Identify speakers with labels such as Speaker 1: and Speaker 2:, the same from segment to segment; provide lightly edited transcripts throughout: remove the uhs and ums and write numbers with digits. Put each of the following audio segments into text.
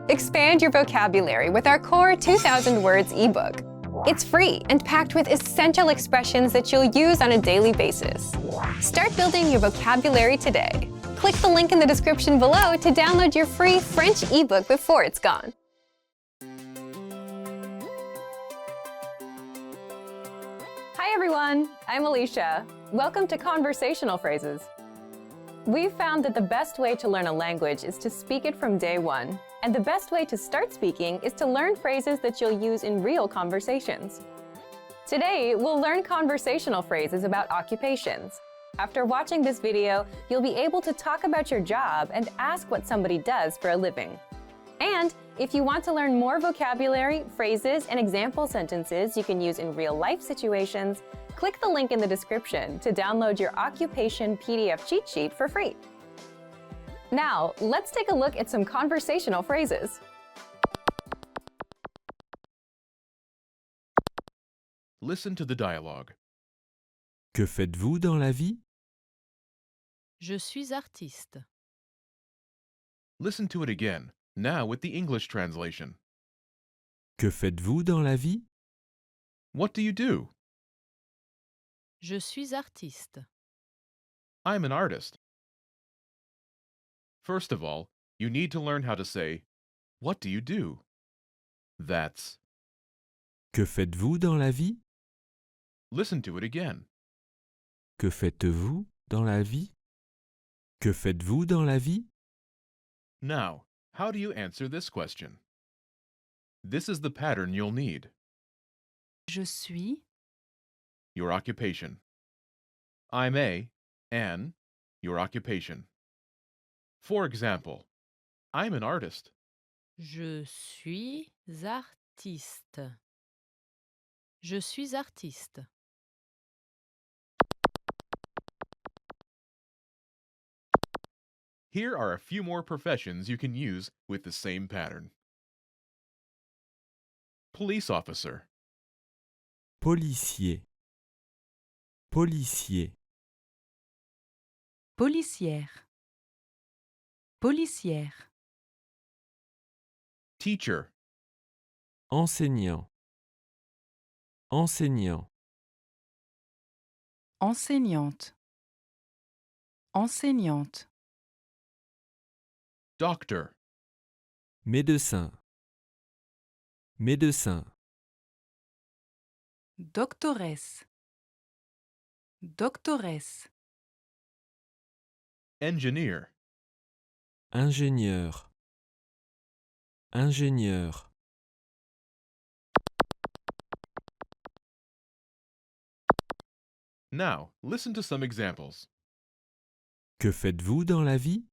Speaker 1: Expand your vocabulary with our Core 2000 Words ebook. It's free and packed with essential expressions that you'll use on a daily basis. Start building your vocabulary today. Click the link in the description below to download your free French ebook before it's gone. Hi everyone, I'm Alicia. Welcome to Conversational Phrases. We've found that the best way to learn a language is to speak it from day one. And the best way to start speaking is to learn phrases that you'll use in real conversations. Today, we'll learn conversational phrases about occupations. After watching this video, you'll be able to talk about your job and ask what somebody does for a living. And if you want to learn more vocabulary, phrases, and example sentences you can use in real-life situations, click the link in the description to download your occupation PDF cheat sheet for free. Now, let's take a look at some conversational phrases.
Speaker 2: Listen to the dialogue.
Speaker 3: Que faites-vous dans la vie?
Speaker 4: Je suis artiste.
Speaker 2: Listen to it again, now with the English translation.
Speaker 3: Que faites-vous dans la vie?
Speaker 2: What do you do?
Speaker 4: Je suis artiste.
Speaker 2: I'm an artist. First of all, you need to learn how to say, what do you do? That's.
Speaker 3: Que faites-vous dans la vie?
Speaker 2: Listen to it again.
Speaker 3: Que faites-vous dans la vie? Que faites-vous dans la vie?
Speaker 2: Now, how do you answer this question? This is the pattern you'll need.
Speaker 4: Je suis.
Speaker 2: Your occupation. I'm an, your occupation. For example, I'm an artist.
Speaker 4: Je suis artiste. Je suis artiste.
Speaker 2: Here are a few more professions you can use with the same pattern. Police officer.
Speaker 3: Policier. Policier.
Speaker 4: Policière. Policière.
Speaker 2: Teacher.
Speaker 3: Enseignant. Enseignant.
Speaker 4: Enseignante. Enseignante.
Speaker 2: Doctor.
Speaker 3: Médecin. Médecin.
Speaker 4: Doctoresse. Doctoresse.
Speaker 2: Engineer.
Speaker 3: Ingénieur. Ingénieur.
Speaker 2: Now, listen to some examples.
Speaker 3: Que faites-vous dans la vie?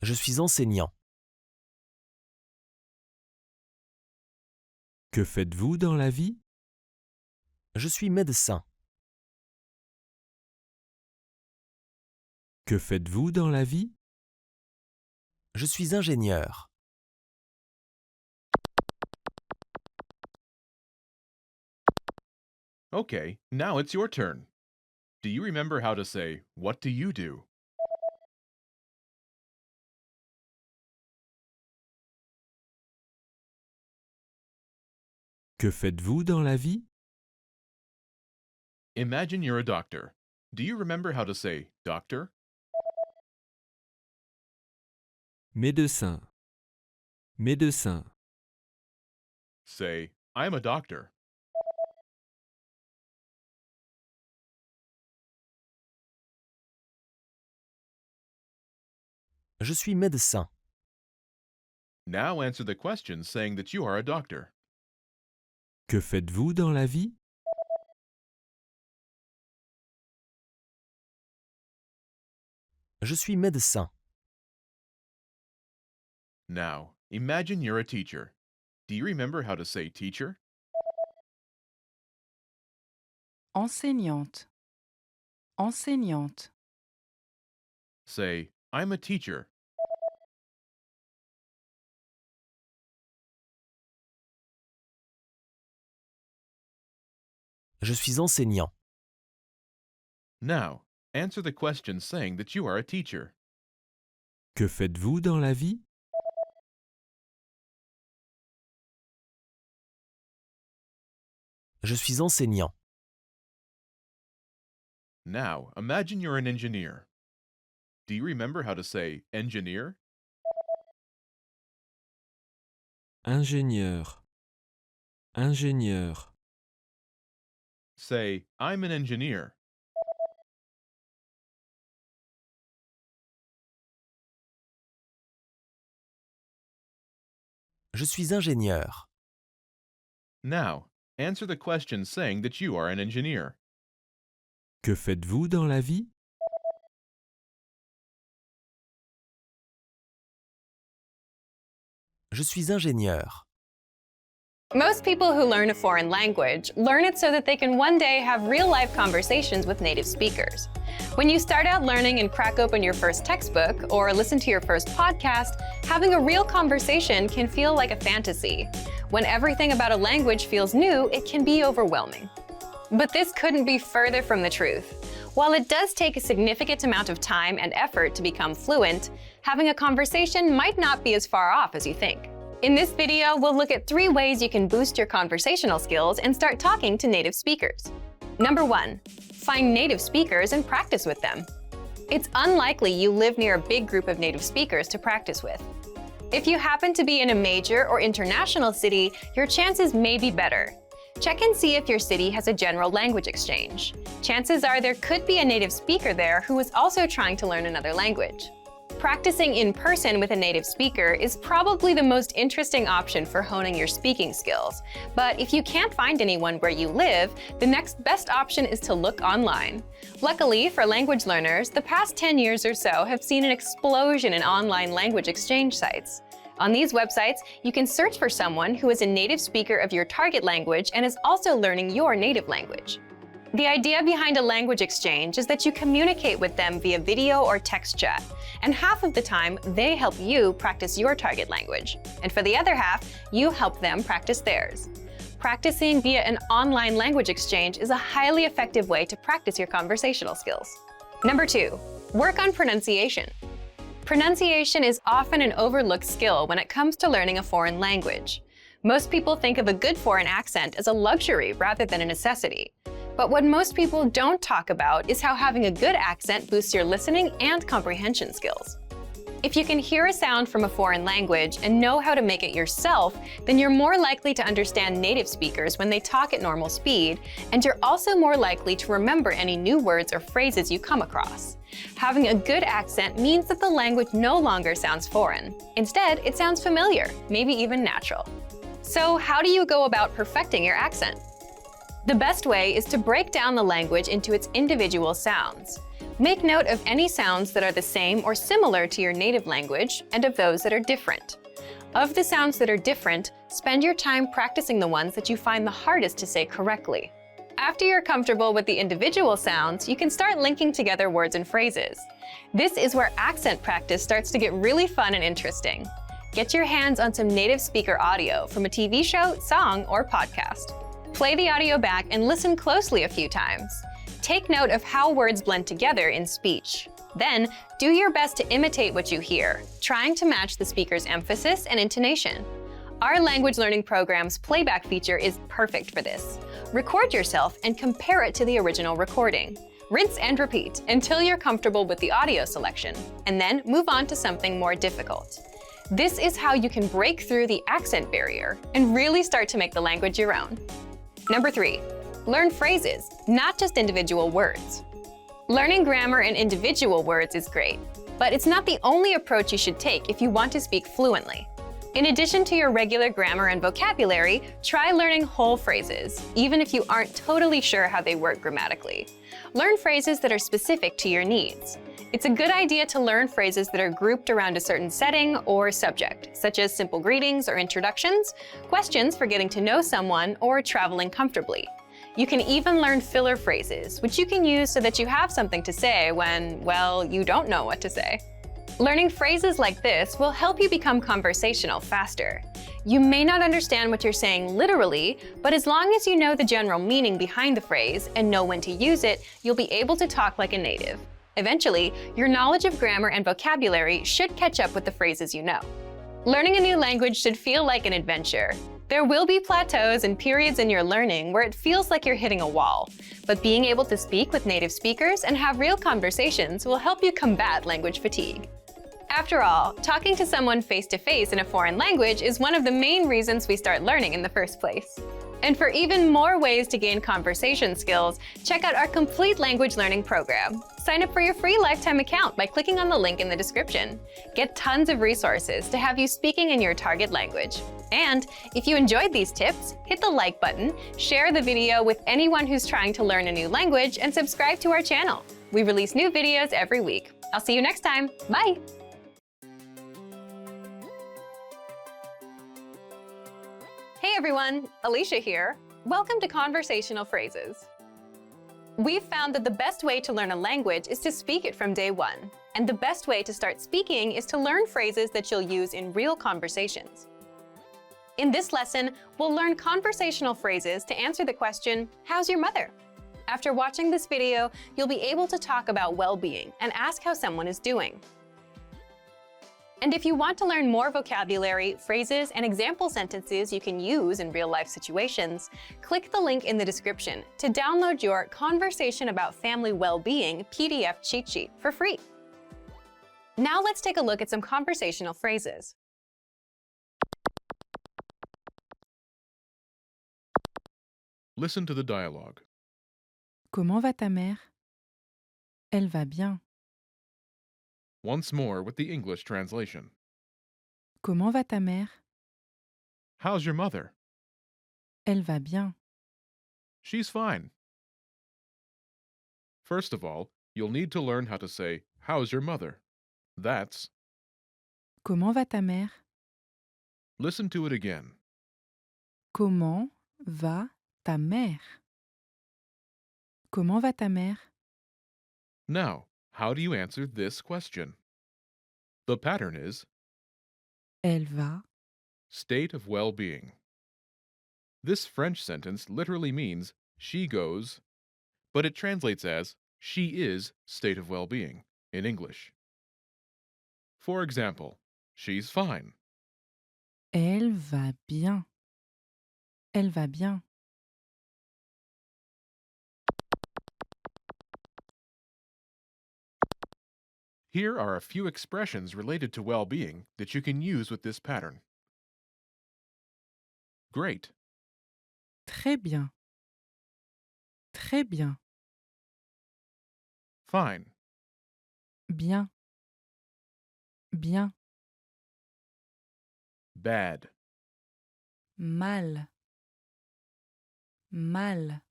Speaker 5: Je suis enseignant.
Speaker 3: Que faites-vous dans la vie?
Speaker 5: Je suis médecin.
Speaker 3: Que faites-vous dans la vie?
Speaker 5: Je suis ingénieur.
Speaker 2: Okay, now it's your turn. Do you remember how to say, what do you do?
Speaker 3: Que faites-vous dans la vie?
Speaker 2: Imagine you're a doctor. Do you remember how to say, doctor?
Speaker 3: Médecin. Médecin.
Speaker 2: Say, I'm a doctor.
Speaker 5: Je suis médecin.
Speaker 2: Now answer the question saying that you are a doctor.
Speaker 3: Que faites-vous dans la vie?
Speaker 5: Je suis médecin.
Speaker 2: Now, imagine you're a teacher. Do you remember how to say teacher?
Speaker 4: Enseignante. Enseignante.
Speaker 2: Say, I'm a teacher.
Speaker 5: Je suis enseignant.
Speaker 2: Now, answer the question saying that you are a teacher.
Speaker 3: Que faites-vous dans la vie?
Speaker 5: Je suis enseignant.
Speaker 2: Now, imagine you're an engineer. Do you remember how to say engineer?
Speaker 3: Ingénieur. Ingénieur.
Speaker 2: Say, I'm an engineer.
Speaker 5: Je suis ingénieur.
Speaker 2: Now, answer the question saying that you are an engineer.
Speaker 3: Que faites-vous dans la vie?
Speaker 5: Je suis ingénieur.
Speaker 1: Most people who learn a foreign language learn it so that they can one day have real-life conversations with native speakers. When you start out learning and crack open your first textbook or listen to your first podcast, having a real conversation can feel like a fantasy. When everything about a language feels new, it can be overwhelming. But this couldn't be further from the truth. While it does take a significant amount of time and effort to become fluent, having a conversation might not be as far off as you think. In this video, we'll look at 3 ways you can boost your conversational skills and start talking to native speakers. Number 1, find native speakers and practice with them. It's unlikely you live near a big group of native speakers to practice with. If you happen to be in a major or international city, your chances may be better. Check and see if your city has a general language exchange. Chances are there could be a native speaker there who is also trying to learn another language. Practicing in person with a native speaker is probably the most interesting option for honing your speaking skills. But if you can't find anyone where you live, the next best option is to look online. Luckily for language learners, the past 10 years or so have seen an explosion in online language exchange sites. On these websites, you can search for someone who is a native speaker of your target language and is also learning your native language. The idea behind a language exchange is that you communicate with them via video or text chat, and half of the time, they help you practice your target language. And for the other half, you help them practice theirs. Practicing via an online language exchange is a highly effective way to practice your conversational skills. Number 2, work on pronunciation. Pronunciation is often an overlooked skill when it comes to learning a foreign language. Most people think of a good foreign accent as a luxury rather than a necessity. But what most people don't talk about is how having a good accent boosts your listening and comprehension skills. If you can hear a sound from a foreign language and know how to make it yourself, then you're more likely to understand native speakers when they talk at normal speed, and you're also more likely to remember any new words or phrases you come across. Having a good accent means that the language no longer sounds foreign. Instead, it sounds familiar, maybe even natural. So how do you go about perfecting your accent? The best way is to break down the language into its individual sounds. Make note of any sounds that are the same or similar to your native language and of those that are different. Of the sounds that are different, spend your time practicing the ones that you find the hardest to say correctly. After you're comfortable with the individual sounds, you can start linking together words and phrases. This is where accent practice starts to get really fun and interesting. Get your hands on some native speaker audio from a TV show, song, or podcast. Play the audio back and listen closely a few times. Take note of how words blend together in speech. Then, do your best to imitate what you hear, trying to match the speaker's emphasis and intonation. Our language learning program's playback feature is perfect for this. Record yourself and compare it to the original recording. Rinse and repeat until you're comfortable with the audio selection, and then move on to something more difficult. This is how you can break through the accent barrier and really start to make the language your own. Number 3, learn phrases, not just individual words. Learning grammar and individual words is great, but it's not the only approach you should take if you want to speak fluently. In addition to your regular grammar and vocabulary, try learning whole phrases, even if you aren't totally sure how they work grammatically. Learn phrases that are specific to your needs. It's a good idea to learn phrases that are grouped around a certain setting or subject, such as simple greetings or introductions, questions for getting to know someone, or traveling comfortably. You can even learn filler phrases, which you can use so that you have something to say when, well, you don't know what to say. Learning phrases like this will help you become conversational faster. You may not understand what you're saying literally, but as long as you know the general meaning behind the phrase and know when to use it, you'll be able to talk like a native. Eventually, your knowledge of grammar and vocabulary should catch up with the phrases you know. Learning a new language should feel like an adventure. There will be plateaus and periods in your learning where it feels like you're hitting a wall, but being able to speak with native speakers and have real conversations will help you combat language fatigue. After all, talking to someone face-to-face in a foreign language is one of the main reasons we start learning in the first place. And for even more ways to gain conversation skills, check out our complete language learning program. Sign up for your free lifetime account by clicking on the link in the description. Get tons of resources to have you speaking in your target language. And if you enjoyed these tips, hit the like button, share the video with anyone who's trying to learn a new language, and subscribe to our channel. We release new videos every week. I'll see you next time. Bye! Hey everyone, Alicia here. Welcome to Conversational Phrases. We've found that the best way to learn a language is to speak it from day one. And the best way to start speaking is to learn phrases that you'll use in real conversations. In this lesson, we'll learn conversational phrases to answer the question, how's your mother? After watching this video, you'll be able to talk about well-being and ask how someone is doing. And if you want to learn more vocabulary, phrases, and example sentences you can use in real-life situations, click the link in the description to download your Conversation About Family Well-Being PDF cheat sheet for free. Now let's take a look at some conversational phrases.
Speaker 2: Listen to the dialogue.
Speaker 4: Comment va ta mère? Elle va bien.
Speaker 2: Once more with the English translation.
Speaker 4: Comment va ta mère?
Speaker 2: How's your mother?
Speaker 4: Elle va bien.
Speaker 2: She's fine. First of all, you'll need to learn how to say, how's your mother? That's,
Speaker 4: Comment va ta mère?
Speaker 2: listen to it again.
Speaker 4: Comment va ta mère? Comment va ta mère?
Speaker 2: Now, how do you answer this question? The pattern is
Speaker 4: Elle va.
Speaker 2: state of well-being. This French sentence literally means she goes, but it translates as she is state of well-being in English. For example, she's fine.
Speaker 4: Elle va bien. Elle va bien.
Speaker 2: Here are a few expressions related to well-being that you can use with this pattern. Great,
Speaker 4: Très bien. Très bien.
Speaker 2: fine,
Speaker 4: Bien. Bien.
Speaker 2: bad,
Speaker 4: Mal. Mal.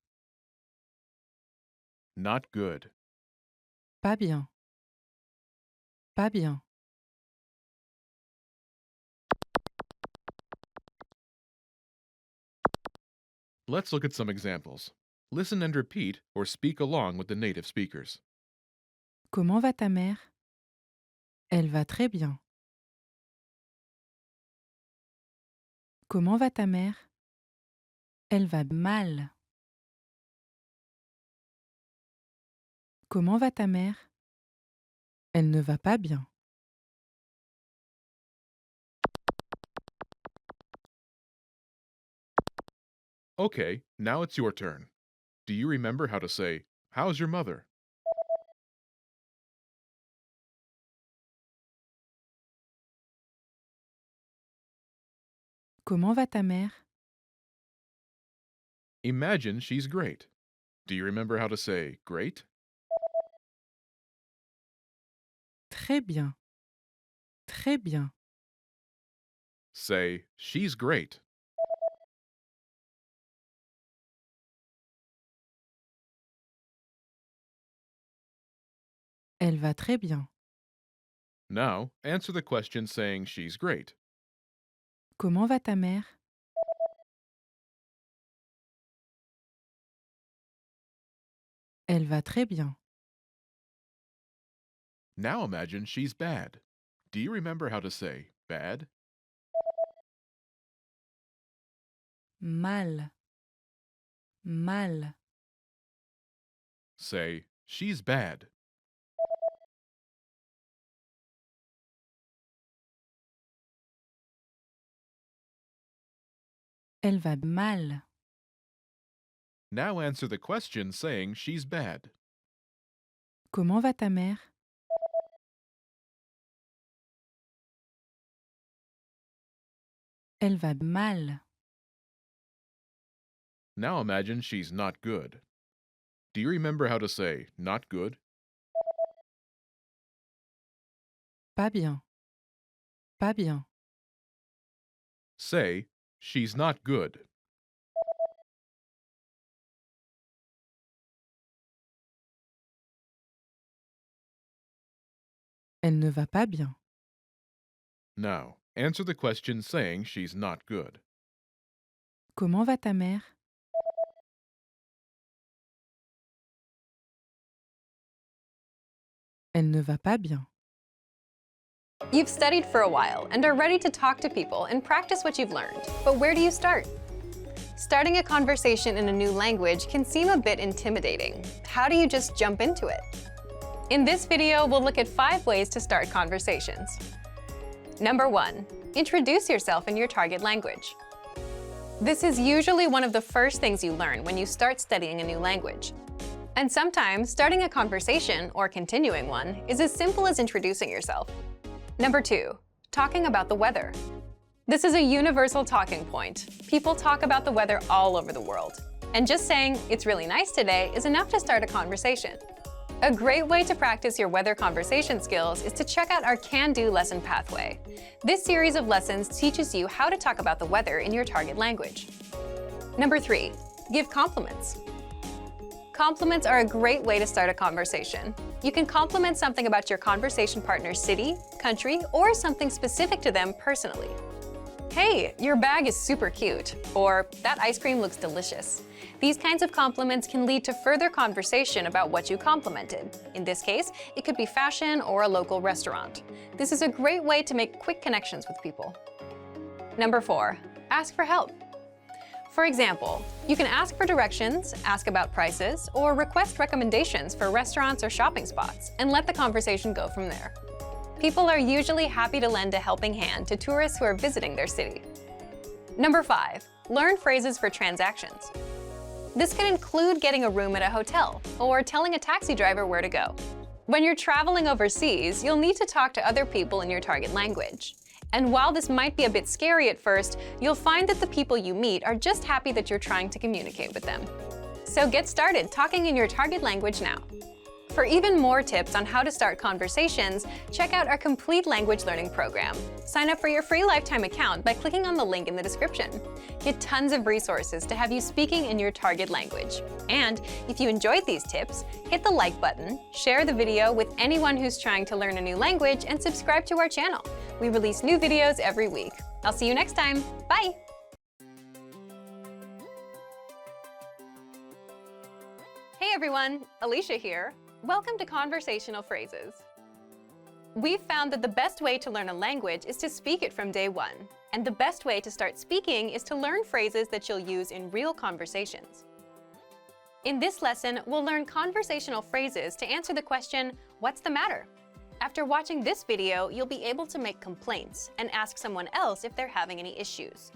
Speaker 2: not good,
Speaker 4: Pas bien. Pas bien.
Speaker 2: Let's look at some examples. Listen and repeat or speak along with the native speakers.
Speaker 4: Comment va ta mère? Elle va très bien. Comment va ta mère? Elle va mal. Comment va ta mère? Elle ne va pas bien.
Speaker 2: Okay, now it's your turn. Do you remember how to say, how's your mother?
Speaker 4: Comment va ta mère?
Speaker 2: Imagine she's great. Do you remember how to say great?
Speaker 4: Très bien. Très bien.
Speaker 2: Say, she's great.
Speaker 4: Elle va très bien.
Speaker 2: Now, answer the question saying she's great.
Speaker 4: Comment va ta mère? Elle va très bien.
Speaker 2: Now imagine she's bad. Do you remember how to say bad?
Speaker 4: Mal. Mal.
Speaker 2: Say, she's bad.
Speaker 4: Elle va mal.
Speaker 2: Now answer the question saying she's bad.
Speaker 4: Comment va ta mère? Elle va mal.
Speaker 2: Now imagine she's not good. Do you remember how to say not good?
Speaker 4: Pas bien. Pas bien.
Speaker 2: Say, she's not good.
Speaker 4: Elle ne va pas bien.
Speaker 2: Now, answer the question saying she's not good.
Speaker 4: Comment va ta mère? Elle ne va pas bien.
Speaker 1: You've studied for a while and are ready to talk to people and practice what you've learned. But where do you start? Starting a conversation in a new language can seem a bit intimidating. How do you just jump into it? In this video, we'll look at 5 ways to start conversations. Number 1. Introduce yourself in your target language. This is usually one of the first things you learn when you start studying a new language. And sometimes, starting a conversation, or continuing one, is as simple as introducing yourself. Number 2. Talking about the weather. This is a universal talking point. People talk about the weather all over the world. And just saying, "It's really nice today," is enough to start a conversation. A great way to practice your weather conversation skills is to check out our Can-Do lesson pathway. This series of lessons teaches you how to talk about the weather in your target language. Number 3. Give compliments. Compliments are a great way to start a conversation. You can compliment something about your conversation partner's city, country, or something specific to them personally. "Hey, your bag is super cute," or "That ice cream looks delicious." These kinds of compliments can lead to further conversation about what you complimented. In this case, it could be fashion or a local restaurant. This is a great way to make quick connections with people. Number 4. Ask for help. For example, you can ask for directions, ask about prices, or request recommendations for restaurants or shopping spots, and let the conversation go from there. People are usually happy to lend a helping hand to tourists who are visiting their city. Number 5. Learn phrases for transactions. This can include getting a room at a hotel or telling a taxi driver where to go. When you're traveling overseas, you'll need to talk to other people in your target language. And while this might be a bit scary at first, you'll find that the people you meet are just happy that you're trying to communicate with them. So get started talking in your target language now. For even more tips on how to start conversations, check out our complete language learning program. Sign up for your free lifetime account by clicking on the link in the description. Get tons of resources to have you speaking in your target language. And if you enjoyed these tips, hit the like button, share the video with anyone who's trying to learn a new language, and subscribe to our channel. We release new videos every week. I'll see you next time. Bye! Hey everyone, Alicia here. Welcome to Conversational Phrases. We've found that the best way to learn a language is to speak it from day one. And the best way to start speaking is to learn phrases that you'll use in real conversations. In this lesson, we'll learn conversational phrases to answer the question, "What's the matter?" After watching this video, you'll be able to make complaints and ask someone else if they're having any issues.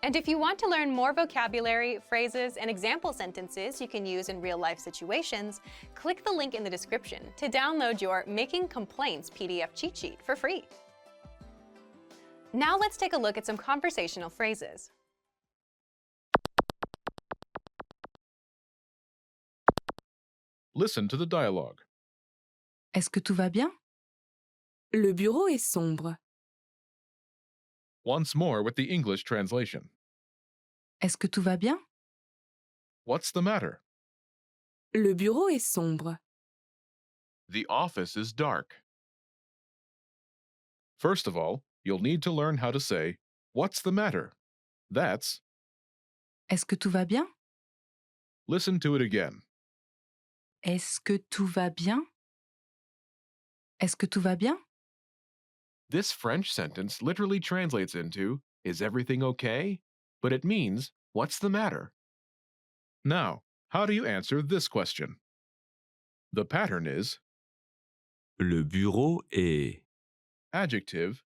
Speaker 1: And if you want to learn more vocabulary, phrases, and example sentences you can use in real-life situations, click the link in the description to download your Making Complaints PDF cheat sheet for free. Now let's take a look at some conversational phrases.
Speaker 2: Listen to the dialogue.
Speaker 4: Est-ce que tout va bien?
Speaker 6: Le bureau est sombre.
Speaker 2: Once more with the English translation.
Speaker 4: Est-ce que tout va bien?
Speaker 2: What's the matter?
Speaker 6: Le bureau est sombre.
Speaker 2: The office is dark. First of all, you'll need to learn how to say, "What's the matter?" That's,
Speaker 4: Est-ce que tout va bien?
Speaker 2: listen to it again.
Speaker 4: Est-ce que tout va bien? Est-ce que tout va bien?
Speaker 2: This French sentence literally translates into, "Is everything okay?" But it means, "What's the matter?" Now, how do you answer this question? The pattern is
Speaker 3: Le bureau est.
Speaker 2: adjective.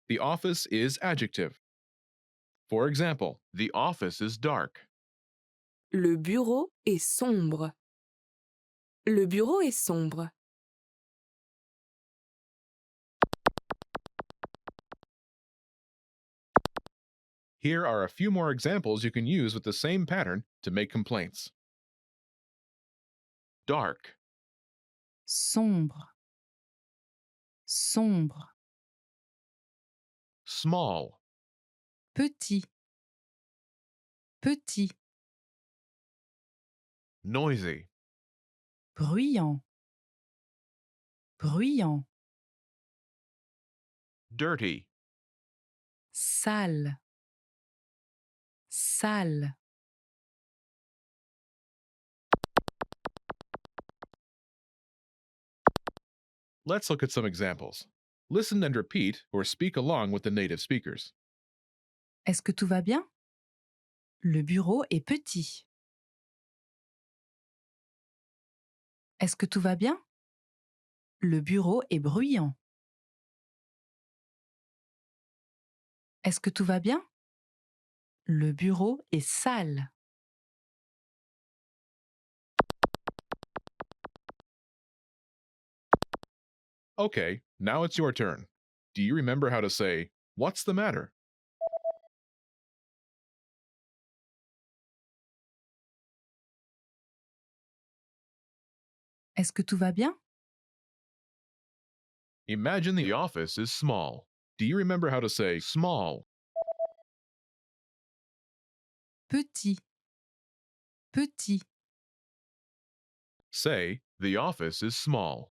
Speaker 2: The office is adjective. For example, the office is dark.
Speaker 6: Le bureau est sombre. Le bureau est sombre.
Speaker 2: Here are a few more examples you can use with the same pattern to make complaints. Dark,
Speaker 4: sombre, sombre,
Speaker 2: small,
Speaker 4: petit, petit,
Speaker 2: noisy,
Speaker 4: bruyant, bruyant,
Speaker 2: dirty,
Speaker 4: sale, sale.
Speaker 2: Let's look at some examples. Listen and repeat or speak along with the native speakers.
Speaker 4: Est-ce que tout va bien? Le bureau est petit. Est-ce que tout va bien? Le bureau est bruyant. Est-ce que tout va bien? Le bureau est sale.
Speaker 2: Okay, now it's your turn. Do you remember how to say, "What's the matter?"
Speaker 4: Est-ce que tout va bien?
Speaker 2: Imagine the office is small. Do you remember how to say small?
Speaker 4: Petit, petit,
Speaker 2: Say, the office is small.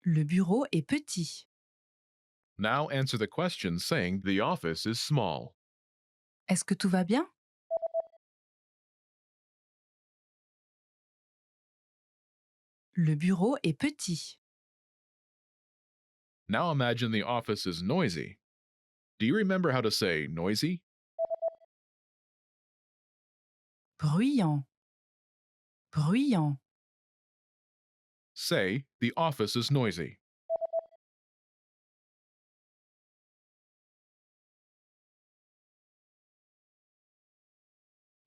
Speaker 4: le bureau est petit.
Speaker 2: Now answer the question saying the office is small.
Speaker 4: Est-ce que tout va bien? Le bureau est petit.
Speaker 2: Now imagine the office is noisy. Do you remember how to say noisy?
Speaker 4: Bruyant, bruyant,
Speaker 2: Say, the office is noisy.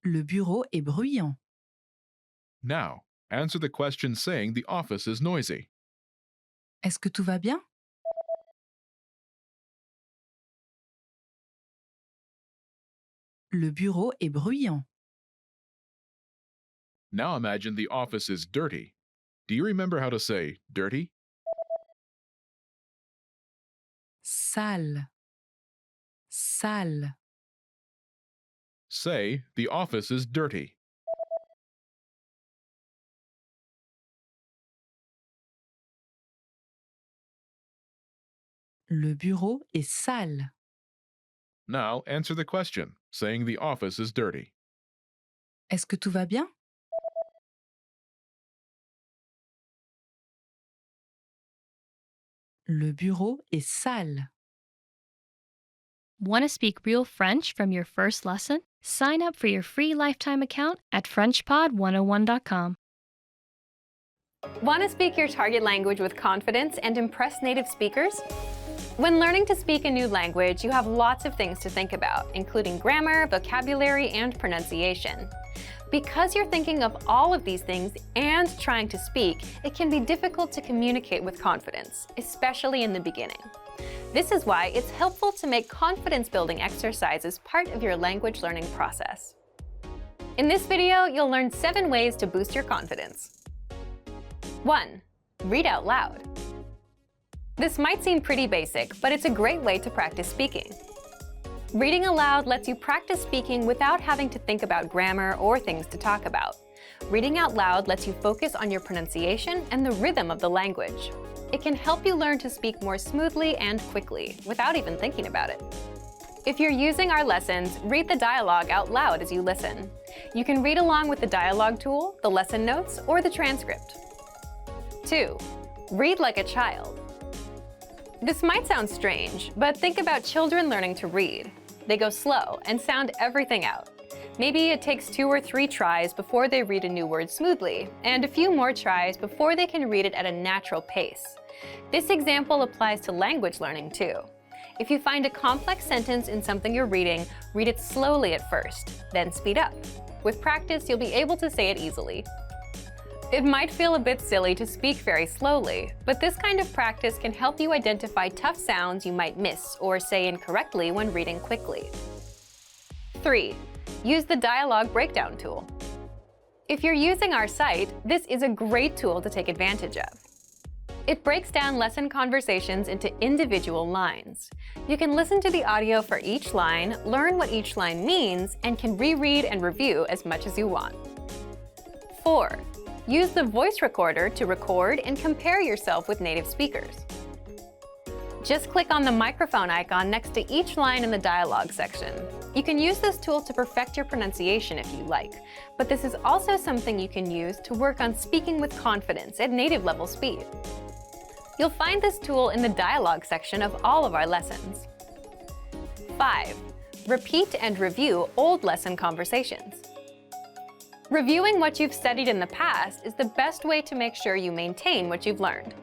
Speaker 4: le bureau est bruyant.
Speaker 2: Now, answer the question saying the office is noisy.
Speaker 4: Est-ce que tout va bien? Le bureau est bruyant.
Speaker 2: Now imagine the office is dirty. Do you remember how to say dirty?
Speaker 4: Sale, sale,
Speaker 2: Say, the office is dirty.
Speaker 4: le bureau est sale.
Speaker 2: Now answer the question saying the office is dirty.
Speaker 4: Est-ce que tout va bien? Le bureau est sale.
Speaker 7: Want to speak real French from your first lesson? Sign up for your free lifetime account at FrenchPod101.com.
Speaker 1: Want to speak your target language with confidence and impress native speakers? When learning to speak a new language, you have lots of things to think about, including grammar, vocabulary, and pronunciation. Because you're thinking of all of these things and trying to speak, it can be difficult to communicate with confidence, especially in the beginning. This is why it's helpful to make confidence-building exercises part of your language learning process. In this video, you'll learn 7 ways to boost your confidence. 1. Read out loud. This might seem pretty basic, but it's a great way to practice speaking. Reading aloud lets you practice speaking without having to think about grammar or things to talk about. Reading out loud lets you focus on your pronunciation and the rhythm of the language. It can help you learn to speak more smoothly and quickly, without even thinking about it. If you're using our lessons, read the dialogue out loud as you listen. You can read along with the dialogue tool, the lesson notes, or the transcript. 2. Read like a child. This might sound strange, but think about children learning to read. They go slow and sound everything out. Maybe it takes 2 or 3 tries before they read a new word smoothly, and a few more tries before they can read it at a natural pace. This example applies to language learning too. If you find a complex sentence in something you're reading, read it slowly at first, then speed up. With practice, you'll be able to say it easily. It might feel a bit silly to speak very slowly, but this kind of practice can help you identify tough sounds you might miss or say incorrectly when reading quickly. 3. Use the dialogue breakdown tool. If you're using our site, this is a great tool to take advantage of. It breaks down lesson conversations into individual lines. You can listen to the audio for each line, learn what each line means, and can reread and review as much as you want. 4. Use the voice recorder to record and compare yourself with native speakers. Just click on the microphone icon next to each line in the dialogue section. You can use this tool to perfect your pronunciation if you like, but this is also something you can use to work on speaking with confidence at native level speed. You'll find this tool in the dialogue section of all of our lessons. 5. Repeat and review old lesson conversations. Reviewing what you've studied in the past is the best way to make sure you maintain what you've learned.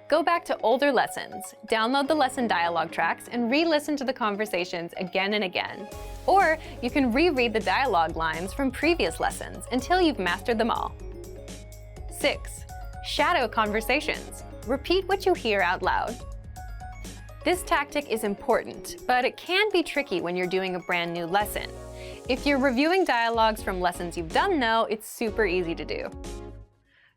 Speaker 1: Go back to older lessons, download the lesson dialogue tracks, and re-listen to the conversations again and again. Or you can reread the dialogue lines from previous lessons until you've mastered them all. 6. Shadow conversations. Repeat what you hear out loud. This tactic is important, but it can be tricky when you're doing a brand new lesson. If you're reviewing dialogues from lessons you've done though, it's super easy to do.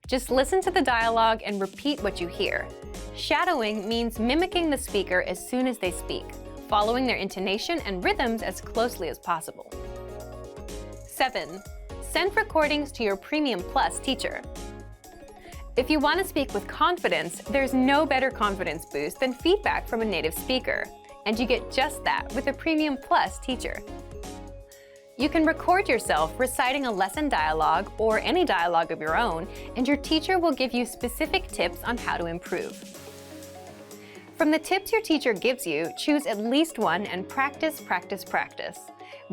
Speaker 1: Just listen to the dialogue and repeat what you hear. Shadowing means mimicking the speaker as soon as they speak, following their intonation and rhythms as closely as possible. 7. Send recordings to your Premium Plus teacher. If you want to speak with confidence, there's no better confidence boost than feedback from a native speaker, and you get just that with a Premium Plus teacher. You can record yourself reciting a lesson dialogue or any dialogue of your own, and your teacher will give you specific tips on how to improve. From the tips your teacher gives you, choose at least one and practice, practice, practice.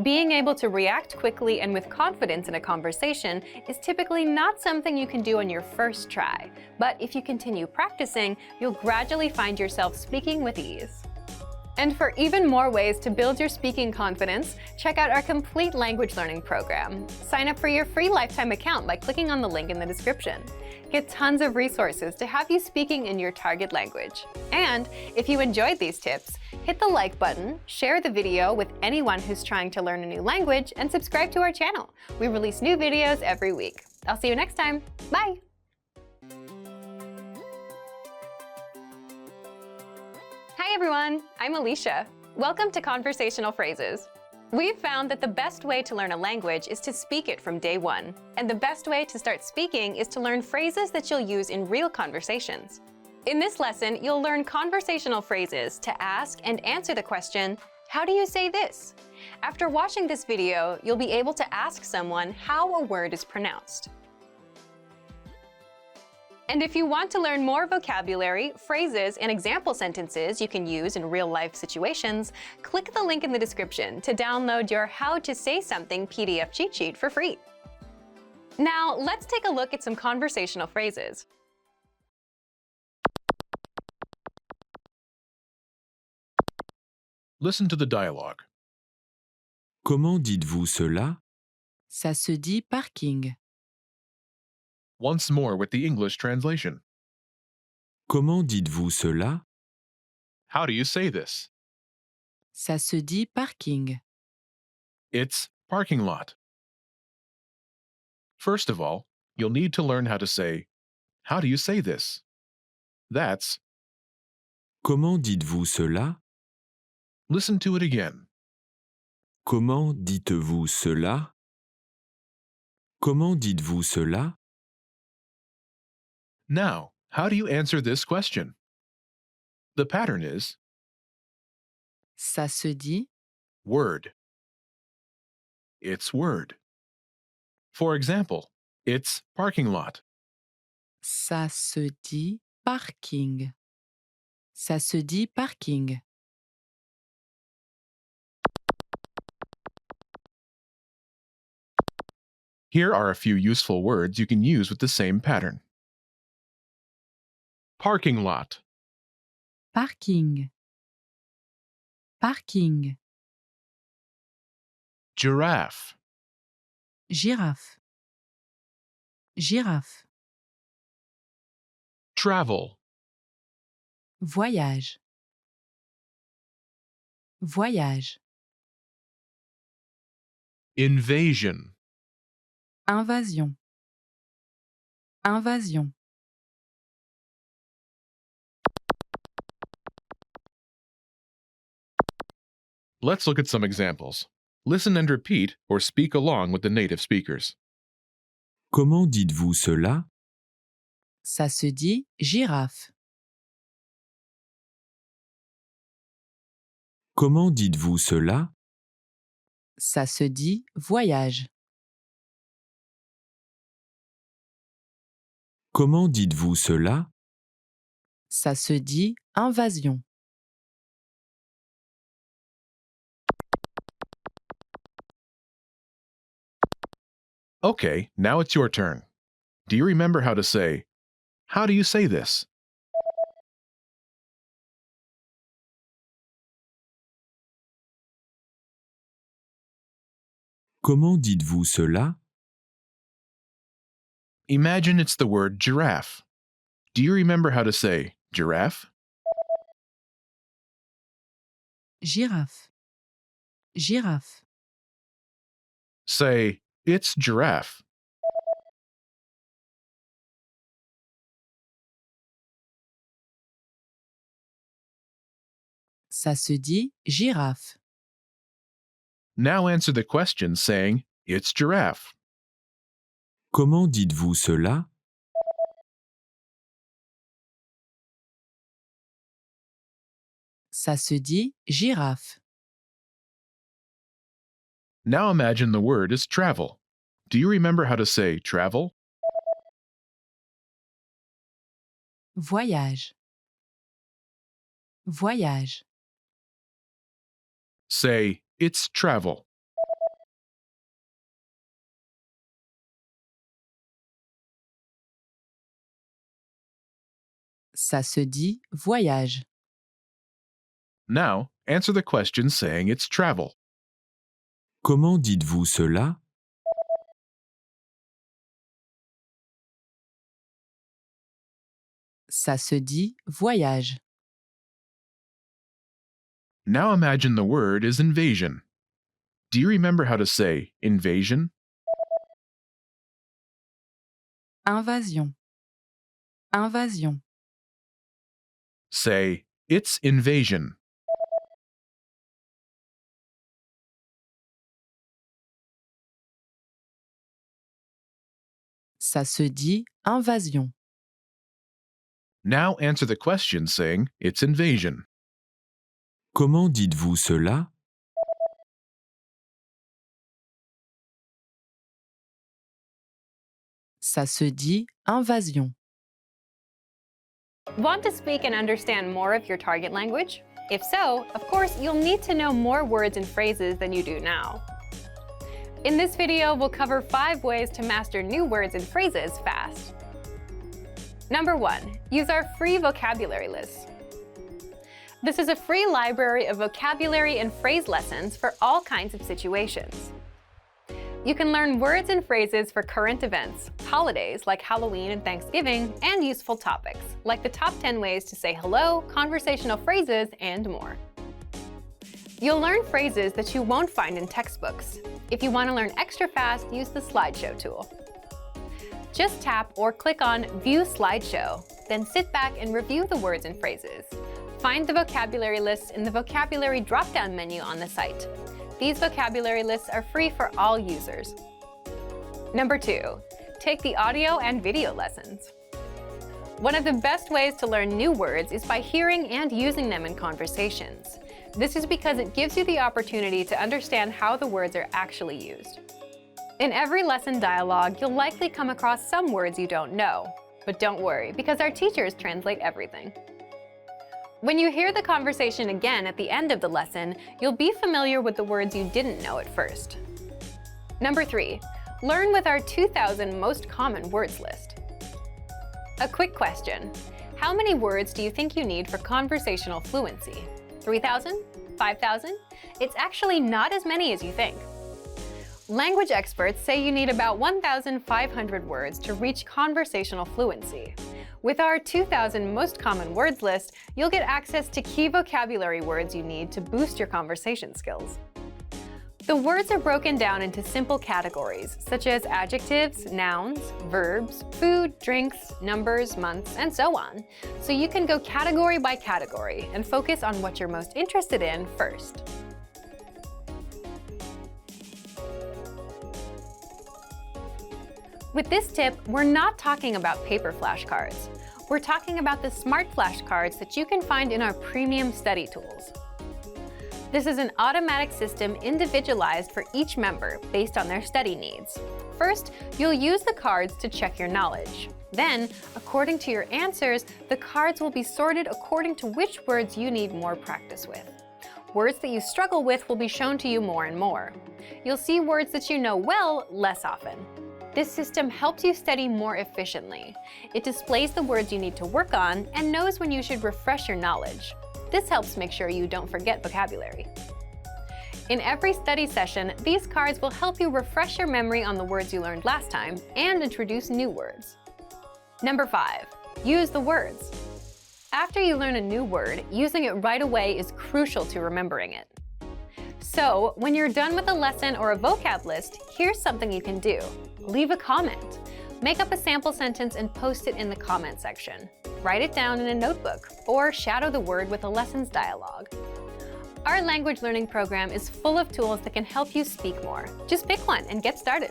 Speaker 1: Being able to react quickly and with confidence in a conversation is typically not something you can do on your first try, but if you continue practicing, you'll gradually find yourself speaking with ease. And for even more ways to build your speaking confidence, check out our complete language learning program. Sign up for your free lifetime account by clicking on the link in the description. Get tons of resources to have you speaking in your target language. And if you enjoyed these tips, hit the like button, share the video with anyone who's trying to learn a new language, and subscribe to our channel. We release new videos every week. I'll see you next time. Bye! Hi everyone, I'm Alicia. Welcome to Conversational Phrases. We've found that the best way to learn a language is to speak it from day one. And the best way to start speaking is to learn phrases that you'll use in real conversations. In this lesson, you'll learn conversational phrases to ask and answer the question, how do you say this? After watching this video, you'll be able to ask someone how a word is pronounced. And if you want to learn more vocabulary, phrases, and example sentences you can use in real-life situations, click the link in the description to download your How to Say Something PDF cheat sheet for free. Now, let's take a look at some conversational phrases.
Speaker 2: Listen to the dialogue.
Speaker 3: Comment dites-vous cela?
Speaker 4: Ça se dit parking.
Speaker 2: Once more with the English translation.
Speaker 3: Comment dites-vous cela?
Speaker 2: How do you say this?
Speaker 4: Ça se dit parking.
Speaker 2: It's parking lot. First of all, you'll need to learn how to say, how do you say this? That's,
Speaker 3: Comment dites-vous cela?
Speaker 2: listen to it again.
Speaker 3: Comment dites-vous cela? Comment dites-vous cela?
Speaker 2: Now, how do you answer this question? The pattern is
Speaker 4: Ça se dit.
Speaker 2: word. It's word. For example, it's parking lot.
Speaker 4: Ça se dit parking. Ça se dit parking.
Speaker 2: Here are a few useful words you can use with the same pattern. Parking lot,
Speaker 4: Parking. Parking.
Speaker 2: giraffe,
Speaker 4: Girafe. Girafe.
Speaker 2: travel,
Speaker 4: Voyage. Voyage.
Speaker 2: invasion,
Speaker 4: Invasion. Invasion.
Speaker 2: Let's look at some examples. Listen and repeat or speak along with the native speakers.
Speaker 3: Comment dites-vous cela?
Speaker 4: Ça se dit girafe.
Speaker 3: Comment dites-vous cela?
Speaker 4: Ça se dit voyage.
Speaker 3: Comment dites-vous cela?
Speaker 4: Ça se dit invasion.
Speaker 2: Okay, now it's your turn. Do you remember how to say, "How do you say this?"
Speaker 3: Comment dites-vous cela?
Speaker 2: Imagine it's the word giraffe. Do you remember how to say giraffe?
Speaker 4: Girafe. Girafe.
Speaker 2: Say, "It's giraffe."
Speaker 4: Ça se dit girafe.
Speaker 2: Now answer the question saying, "It's giraffe."
Speaker 3: Comment dites-vous cela?
Speaker 4: Ça se dit girafe.
Speaker 2: Now imagine the word is travel. Do you remember how to say travel?
Speaker 4: Voyage. Voyage.
Speaker 2: Say, "It's travel."
Speaker 4: Ça se dit voyage.
Speaker 2: Now answer the question saying it's travel.
Speaker 3: Comment dites-vous cela?
Speaker 4: Ça se dit voyage.
Speaker 2: Now imagine the word is invasion. Do you remember how to say invasion?
Speaker 4: Invasion. Invasion.
Speaker 2: Say, "It's invasion."
Speaker 4: Ça se dit invasion.
Speaker 2: Now answer the question saying it's invasion.
Speaker 3: Comment dites-vous cela?
Speaker 4: Ça se dit invasion.
Speaker 1: Want to speak and understand more of your target language? If so, of course, you'll need to know more words and phrases than you do now. In this video, we'll cover 5 ways to master new words and phrases fast. Number 1, use our free vocabulary list. This is a free library of vocabulary and phrase lessons for all kinds of situations. You can learn words and phrases for current events, holidays like Halloween and Thanksgiving, and useful topics like the top 10 ways to say hello, conversational phrases, and more. You'll learn phrases that you won't find in textbooks. If you want to learn extra fast, use the slideshow tool. Just tap or click on View Slideshow, then sit back and review the words and phrases. Find the vocabulary lists in the vocabulary drop-down menu on the site. These vocabulary lists are free for all users. Number 2, take the audio and video lessons. One of the best ways to learn new words is by hearing and using them in conversations. This is because it gives you the opportunity to understand how the words are actually used. In every lesson dialogue, you'll likely come across some words you don't know. But don't worry, because our teachers translate everything. When you hear the conversation again at the end of the lesson, you'll be familiar with the words you didn't know at first. Number 3, Learn with our 2,000 most common words list. A quick question. How many words do you think you need for conversational fluency? 3,000? 5,000? It's actually not as many as you think. Language experts say you need about 1,500 words to reach conversational fluency. With our 2,000 most common words list, you'll get access to key vocabulary words you need to boost your conversation skills. The words are broken down into simple categories, such as adjectives, nouns, verbs, food, drinks, numbers, months, and so on. So you can go category by category and focus on what you're most interested in first. With this tip, we're not talking about paper flashcards. We're talking about the smart flashcards that you can find in our premium study tools. This is an automatic system individualized for each member based on their study needs. First, you'll use the cards to check your knowledge. Then, according to your answers, the cards will be sorted according to which words you need more practice with. Words that you struggle with will be shown to you more and more. You'll see words that you know well less often. This system helps you study more efficiently. It displays the words you need to work on and knows when you should refresh your knowledge. This helps make sure you don't forget vocabulary. In every study session, these cards will help you refresh your memory on the words you learned last time and introduce new words. Number 5, use the words. After you learn a new word, using it right away is crucial to remembering it. So, when you're done with a lesson or a vocab list, here's something you can do. Leave a comment. Make up a sample sentence and post it in the comment section. Write it down in a notebook, or shadow the word with a lessons dialogue. Our language learning program is full of tools that can help you speak more. Just pick one and get started.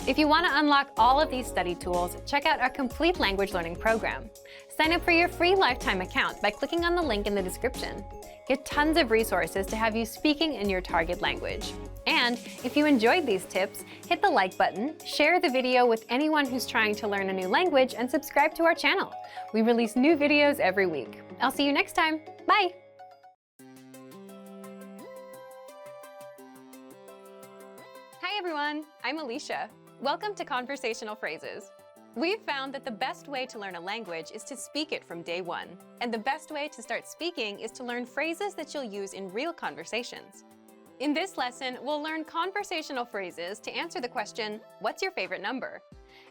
Speaker 1: If you want to unlock all of these study tools, check out our complete language learning program. Sign up for your free lifetime account by clicking on the link in the description. Get tons of resources to have you speaking in your target language. And if you enjoyed these tips, hit the like button, share the video with anyone who's trying to learn a new language, and subscribe to our channel. We release new videos every week. I'll see you next time. Bye! Hi everyone, I'm Alicia. Welcome to Conversational Phrases. We've found that the best way to learn a language is to speak it from day one. And the best way to start speaking is to learn phrases that you'll use in real conversations. In this lesson, we'll learn conversational phrases to answer the question, what's your favorite number?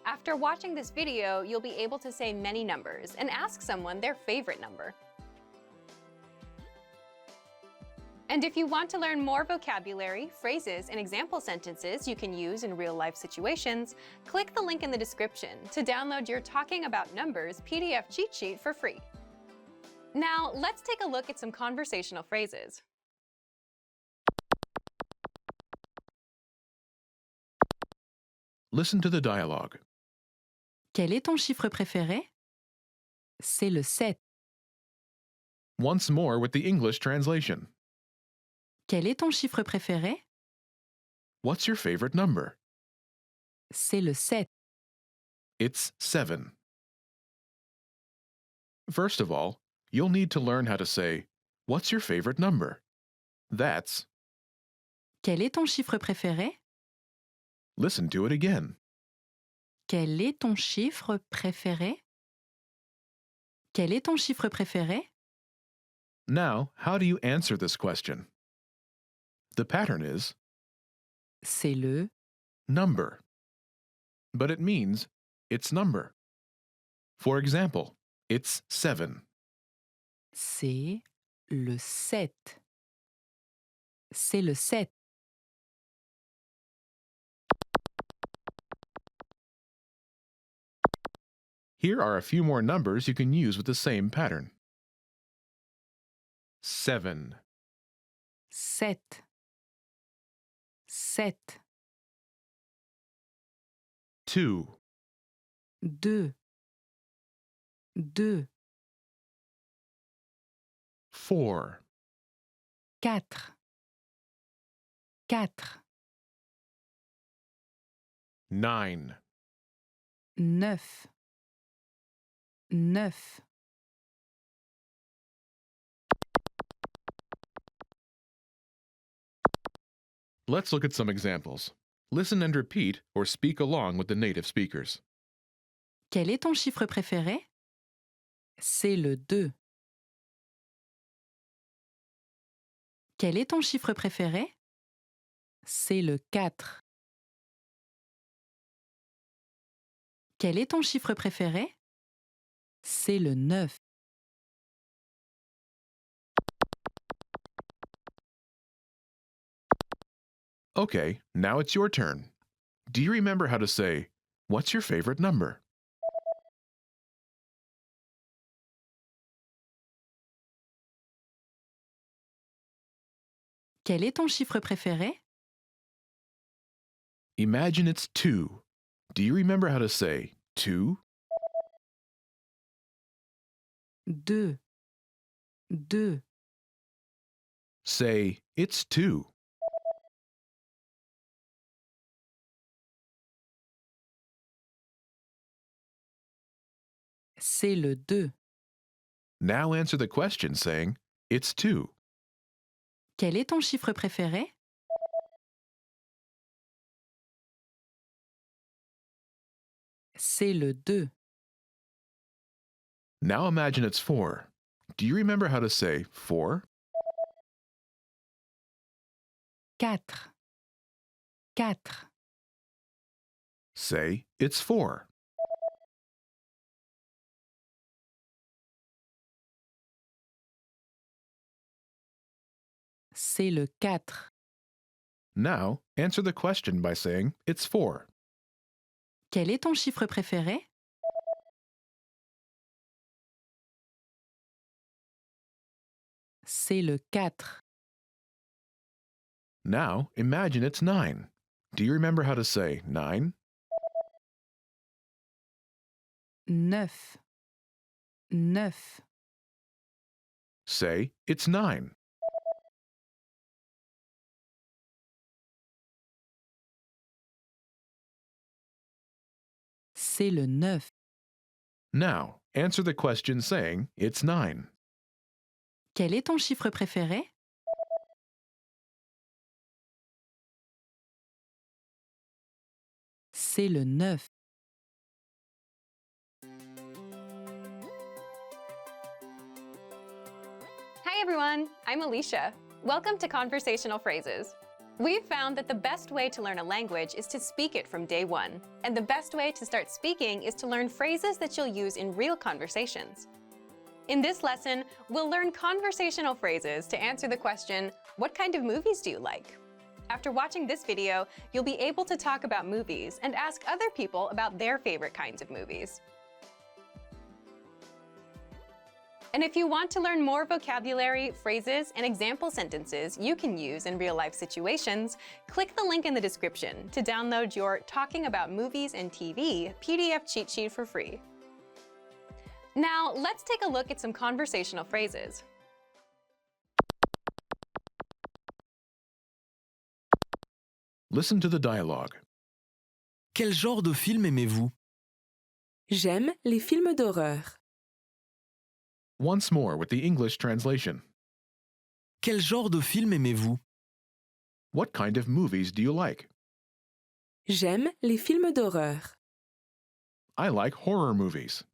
Speaker 1: After watching this video, you'll be able to say many numbers and ask someone their favorite number. And if you want to learn more vocabulary, phrases, and example sentences you can use in real-life situations, click the link in the description to download your Talking About Numbers PDF cheat sheet for free. Now, let's take a look at some conversational phrases.
Speaker 2: Listen to the dialogue.
Speaker 4: Quel est ton chiffre préféré? C'est le 7.
Speaker 2: Once more with the English translation.
Speaker 4: Quel est ton chiffre préféré?
Speaker 2: What's your favorite number?
Speaker 4: C'est le 7.
Speaker 2: It's 7. First of all, you'll need to learn how to say, what's your favorite number? That's.
Speaker 4: Quel est ton chiffre préféré?
Speaker 2: Listen to it again.
Speaker 4: Quel est ton chiffre préféré? Quel est ton chiffre préféré?
Speaker 2: Now, how do you answer this question? The pattern is
Speaker 4: C'est le.
Speaker 2: number, but it means its number. For example, it's 7.
Speaker 4: C'est le 7. C'est le 7.
Speaker 2: Here are a few more numbers you can use with the same pattern. 7,
Speaker 4: 7. 7.
Speaker 2: 2,
Speaker 4: 2. 2.
Speaker 2: 4,
Speaker 4: 4. 4.
Speaker 2: 9,
Speaker 4: 9. 9.
Speaker 2: Let's look at some examples. Listen and repeat or speak along with the native speakers.
Speaker 4: Quel est ton chiffre préféré? C'est le 2. Quel est ton chiffre préféré? C'est le 4. Quel est ton chiffre préféré? C'est le 9.
Speaker 2: Okay, now it's your turn. Do you remember how to say, "What's your favorite number?"
Speaker 4: Quel est ton chiffre préféré?
Speaker 2: Imagine it's 2. Do you remember how to say 2?
Speaker 4: 2. 2.
Speaker 2: Say, "It's 2."
Speaker 4: C'est le 2.
Speaker 2: Now answer the question saying, "It's 2."
Speaker 4: Quel est ton chiffre préféré? C'est le 2.
Speaker 2: Now imagine it's 4. Do you remember how to say 4?
Speaker 4: 4. 4.
Speaker 2: Say, "It's 4."
Speaker 4: C'est le 4.
Speaker 2: Now answer the question by saying, "It's 4."
Speaker 4: Quel est ton chiffre préféré? C'est le 4.
Speaker 2: Now imagine it's 9. Do you remember how to say 9?
Speaker 4: 9. 9.
Speaker 2: Say, "It's 9."
Speaker 4: C'est le 9.
Speaker 2: Now answer the question saying, "It's 9."
Speaker 4: Quel est ton chiffre préféré? C'est le 9.
Speaker 1: Hi everyone, I'm Alicia. Welcome to Conversational Phrases. We've found that the best way to learn a language is to speak it from day one. And the best way to start speaking is to learn phrases that you'll use in real conversations. In this lesson, we'll learn conversational phrases to answer the question, what kind of movies do you like? After watching this video, you'll be able to talk about movies and ask other people about their favorite kinds of movies. And if you want to learn more vocabulary, phrases, and example sentences you can use in real-life situations, click the link in the description to download your Talking About Movies and TV PDF cheat sheet for free. Now, let's take a look at some conversational phrases.
Speaker 2: Listen to the dialogue.
Speaker 5: Quel genre de film aimez-vous?
Speaker 6: J'aime les films d'horreur.
Speaker 2: Once more with the English translation.
Speaker 5: Quel genre de film aimez-vous?
Speaker 2: What kind of movies do you like?
Speaker 6: J'aime les films d'horreur.
Speaker 2: I like horror movies.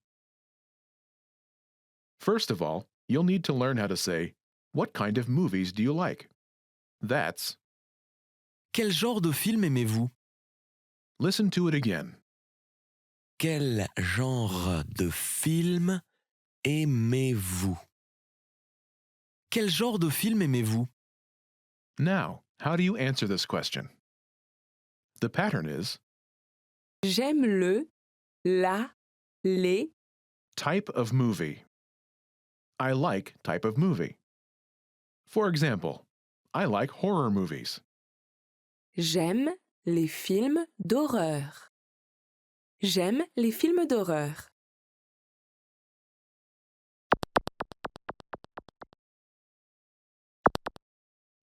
Speaker 2: First of all, you'll need to learn how to say, "What kind of movies do you like?" That's,
Speaker 5: Quel genre de film aimez-vous?
Speaker 2: listen to it again.
Speaker 5: Quel genre de film aimez-vous? Quel genre de film aimez-vous?
Speaker 2: Now, how do you answer this question? The pattern is
Speaker 6: J'aime le, la, les,
Speaker 2: type of movie. I like type of movie. For example, I like horror movies.
Speaker 6: j'aime les films d'horreur. J'aime les films d'horreur.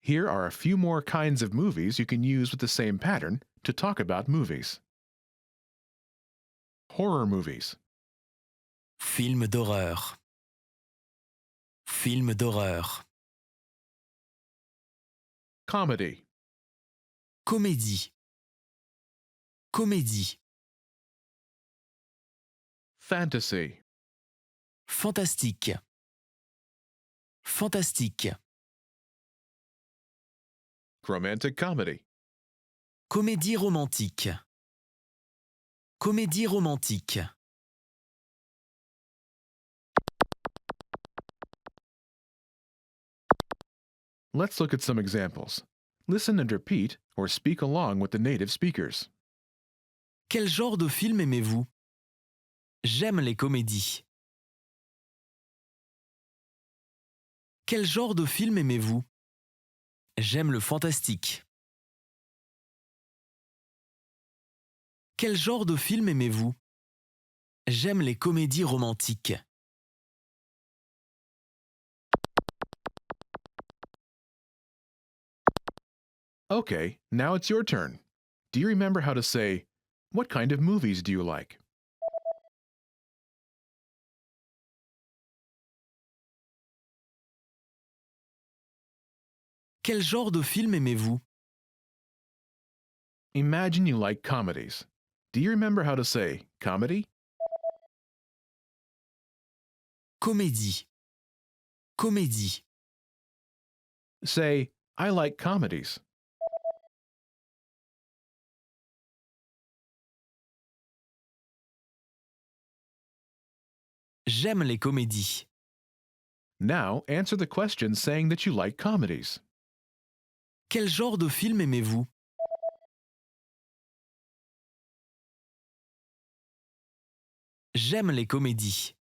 Speaker 2: Here are a few more kinds of movies you can use with the same pattern to talk about movies. Horror movies.
Speaker 5: Film d'horreur. Film d'horreur.
Speaker 2: Comedy.
Speaker 5: Comédie. comédie,
Speaker 2: fantasy,
Speaker 5: fantastique, fantastique,
Speaker 2: romantic comedy,
Speaker 5: comédie romantique, comédie romantique,
Speaker 2: Let's look at some examples. Listen and repeat or speak along with the native speakers.
Speaker 5: Quel genre de film aimez-vous? J'aime les comédies. Quel genre de film aimez-vous? J'aime le fantastique. Quel genre de film aimez-vous? J'aime les comédies romantiques.
Speaker 2: Okay, now it's your turn. Do you remember how to say, "What kind of movies do you like?"
Speaker 5: Quel genre de film aimez-vous?
Speaker 2: Imagine you like comedies. Do you remember how to say comedy?
Speaker 5: Comédie. Comédie.
Speaker 2: Say, "I like comedies."
Speaker 5: J'aime les comédies.
Speaker 2: Now answer the question saying that you like comedies.
Speaker 5: Quel genre de film aimez-vous? J'aime les comédies.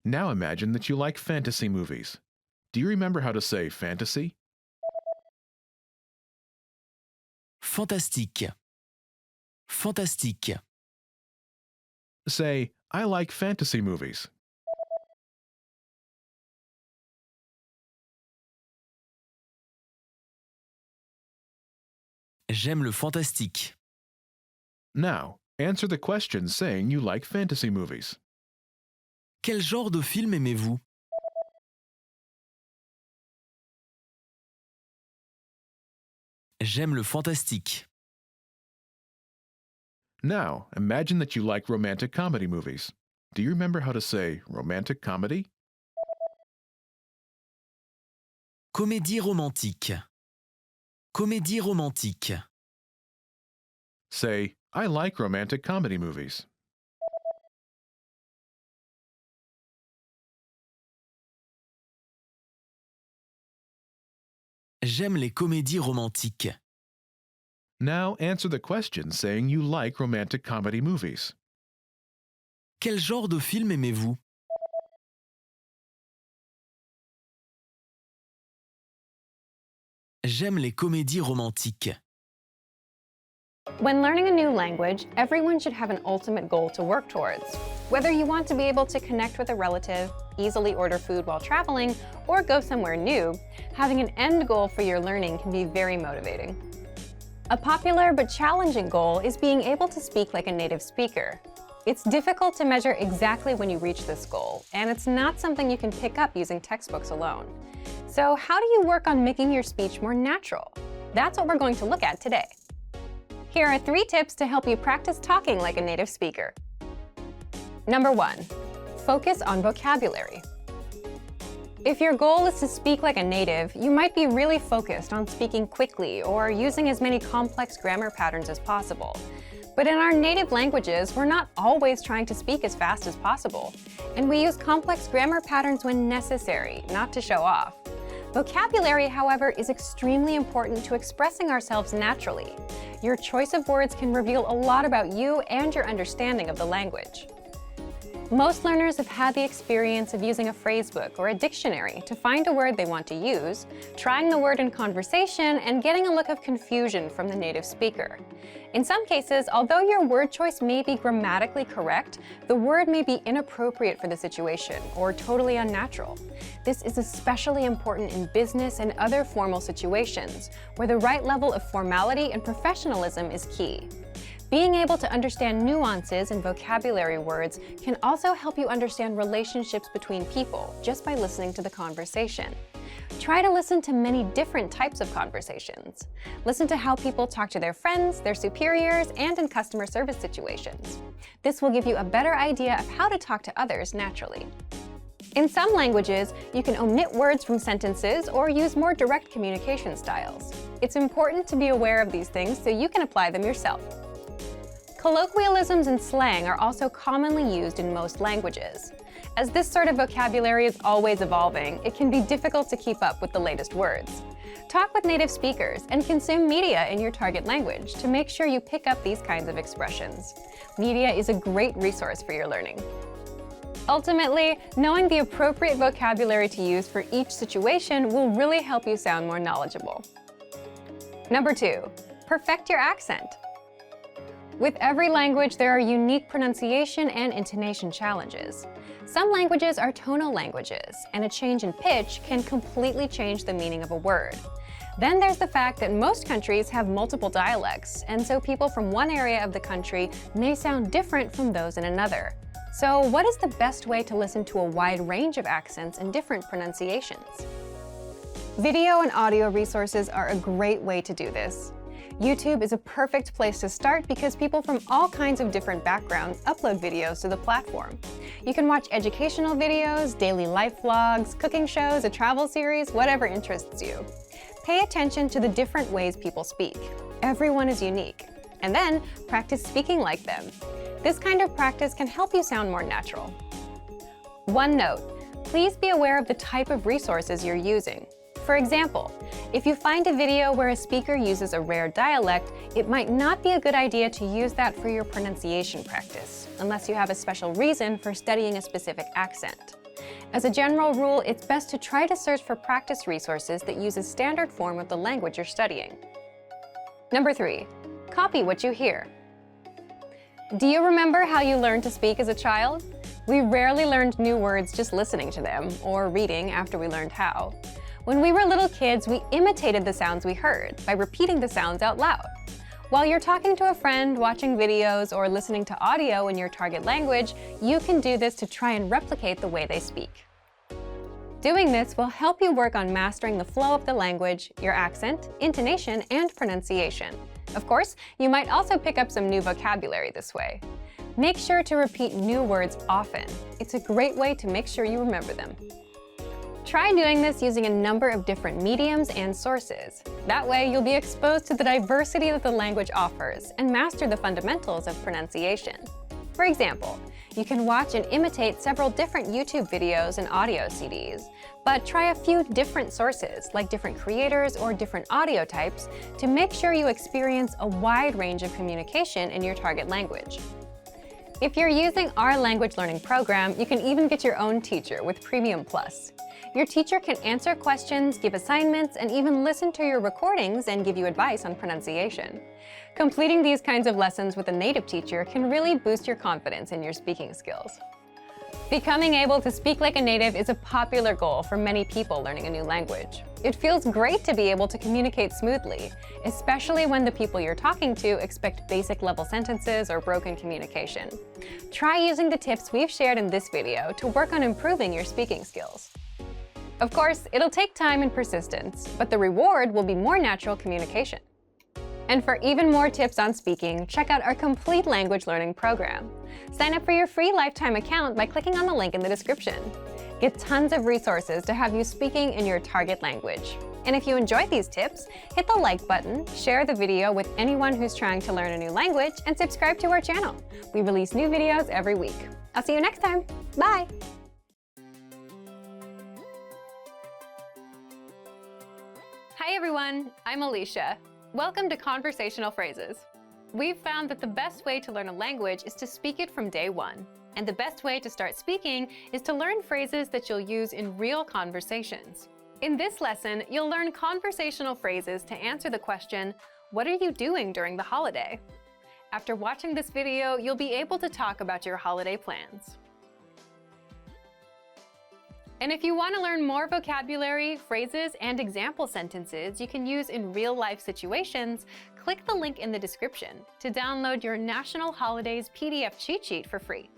Speaker 2: Now imagine that you like fantasy movies. Do you remember how to say fantasy?
Speaker 5: Fantastique. Fantastique.
Speaker 2: Say, "I like fantasy movies."
Speaker 5: J'aime le fantastique.
Speaker 2: Now, answer the question saying you like fantasy movies.
Speaker 5: Quel genre de film aimez-vous? J'aime le fantastique.
Speaker 2: Now, imagine that you like romantic comedy movies. Do you remember how to say romantic comedy?
Speaker 5: Comédie romantique. Comédie romantique.
Speaker 2: Say, "I like romantic comedy movies."
Speaker 5: J'aime les comédies romantiques.
Speaker 2: Now answer the question saying you like romantic comedy movies.
Speaker 5: Quel genre de film aimez-vous? J'aime les comédies romantiques.
Speaker 1: When learning a new language, everyone should have an ultimate goal to work towards. Whether you want to be able to connect with a relative, easily order food while traveling, or go somewhere new, having an end goal for your learning can be very motivating. A popular but challenging goal is being able to speak like a native speaker. It's difficult to measure exactly when you reach this goal, and it's not something you can pick up using textbooks alone. So how do you work on making your speech more natural? That's what we're going to look at today. Here are 3 tips to help you practice talking like a native speaker. Number 1, focus on vocabulary. If your goal is to speak like a native, you might be really focused on speaking quickly or using as many complex grammar patterns as possible. But in our native languages, we're not always trying to speak as fast as possible, and we use complex grammar patterns when necessary, not to show off. Vocabulary, however, is extremely important to expressing ourselves naturally. Your choice of words can reveal a lot about you and your understanding of the language. Most learners have had the experience of using a phrasebook or a dictionary to find a word they want to use, trying the word in conversation, and getting a look of confusion from the native speaker. In some cases, although your word choice may be grammatically correct, the word may be inappropriate for the situation or totally unnatural. This is especially important in business and other formal situations, where the right level of formality and professionalism is key. Being able to understand nuances in vocabulary words can also help you understand relationships between people just by listening to the conversation. Try to listen to many different types of conversations. Listen to how people talk to their friends, their superiors, and in customer service situations. This will give you a better idea of how to talk to others naturally. In some languages, you can omit words from sentences or use more direct communication styles. It's important to be aware of these things so you can apply them yourself. Colloquialisms and slang are also commonly used in most languages. As this sort of vocabulary is always evolving, it can be difficult to keep up with the latest words. Talk with native speakers and consume media in your target language to make sure you pick up these kinds of expressions. Media is a great resource for your learning. Ultimately, knowing the appropriate vocabulary to use for each situation will really help you sound more knowledgeable. Number 2, perfect your accent. With every language, there are unique pronunciation and intonation challenges. Some languages are tonal languages, and a change in pitch can completely change the meaning of a word. Then there's the fact that most countries have multiple dialects, and so people from one area of the country may sound different from those in another. So what is the best way to listen to a wide range of accents and different pronunciations? Video and audio resources are a great way to do this. YouTube is a perfect place to start because people from all kinds of different backgrounds upload videos to the platform. You can watch educational videos, daily life vlogs, cooking shows, a travel series, whatever interests you. Pay attention to the different ways people speak. Everyone is unique. And then practice speaking like them. This kind of practice can help you sound more natural. One note, please be aware of the type of resources you're using. For example, if you find a video where a speaker uses a rare dialect, it might not be a good idea to use that for your pronunciation practice, unless you have a special reason for studying a specific accent. As a general rule, it's best to try to search for practice resources that use a standard form of the language you're studying. Number 3, copy what you hear. Do you remember how you learned to speak as a child? We rarely learned new words just listening to them, or reading after we learned how. When we were little kids, we imitated the sounds we heard by repeating the sounds out loud. While you're talking to a friend, watching videos, or listening to audio in your target language, you can do this to try and replicate the way they speak. Doing this will help you work on mastering the flow of the language, your accent, intonation, and pronunciation. Of course, you might also pick up some new vocabulary this way. Make sure to repeat new words often. It's a great way to make sure you remember them. Try doing this using a number of different mediums and sources. That way, you'll be exposed to the diversity that the language offers and master the fundamentals of pronunciation. For example, you can watch and imitate several different YouTube videos and audio CDs, but try a few different sources, like different creators or different audio types, to make sure you experience a wide range of communication in your target language. If you're using our language learning program, you can even get your own teacher with Premium Plus. Your teacher can answer questions, give assignments, and even listen to your recordings and give you advice on pronunciation. Completing these kinds of lessons with a native teacher can really boost your confidence in your speaking skills. Becoming able to speak like a native is a popular goal for many people learning a new language. It feels great to be able to communicate smoothly, especially when the people you're talking to expect basic level sentences or broken communication. Try using the tips we've shared in this video to work on improving your speaking skills. Of course, it'll take time and persistence, but the reward will be more natural communication. And for even more tips on speaking, check out our complete language learning program. Sign up for your free lifetime account by clicking on the link in the description. Get tons of resources to have you speaking in your target language. And if you enjoyed these tips, hit the like button, share the video with anyone who's trying to learn a new language, and subscribe to our channel. We release new videos every week. I'll see you next time. Bye! Hi everyone, I'm Alicia. Welcome to Conversational Phrases. We've found that the best way to learn a language is to speak it from day one. And the best way to start speaking is to learn phrases that you'll use in real conversations. In this lesson, you'll learn conversational phrases to answer the question, what are you doing during the holiday? After watching this video, you'll be able to talk about your holiday plans. And if you want to learn more vocabulary, phrases, and example sentences you can use in real-life situations, click the link in the description to download your National Holidays PDF cheat sheet for free.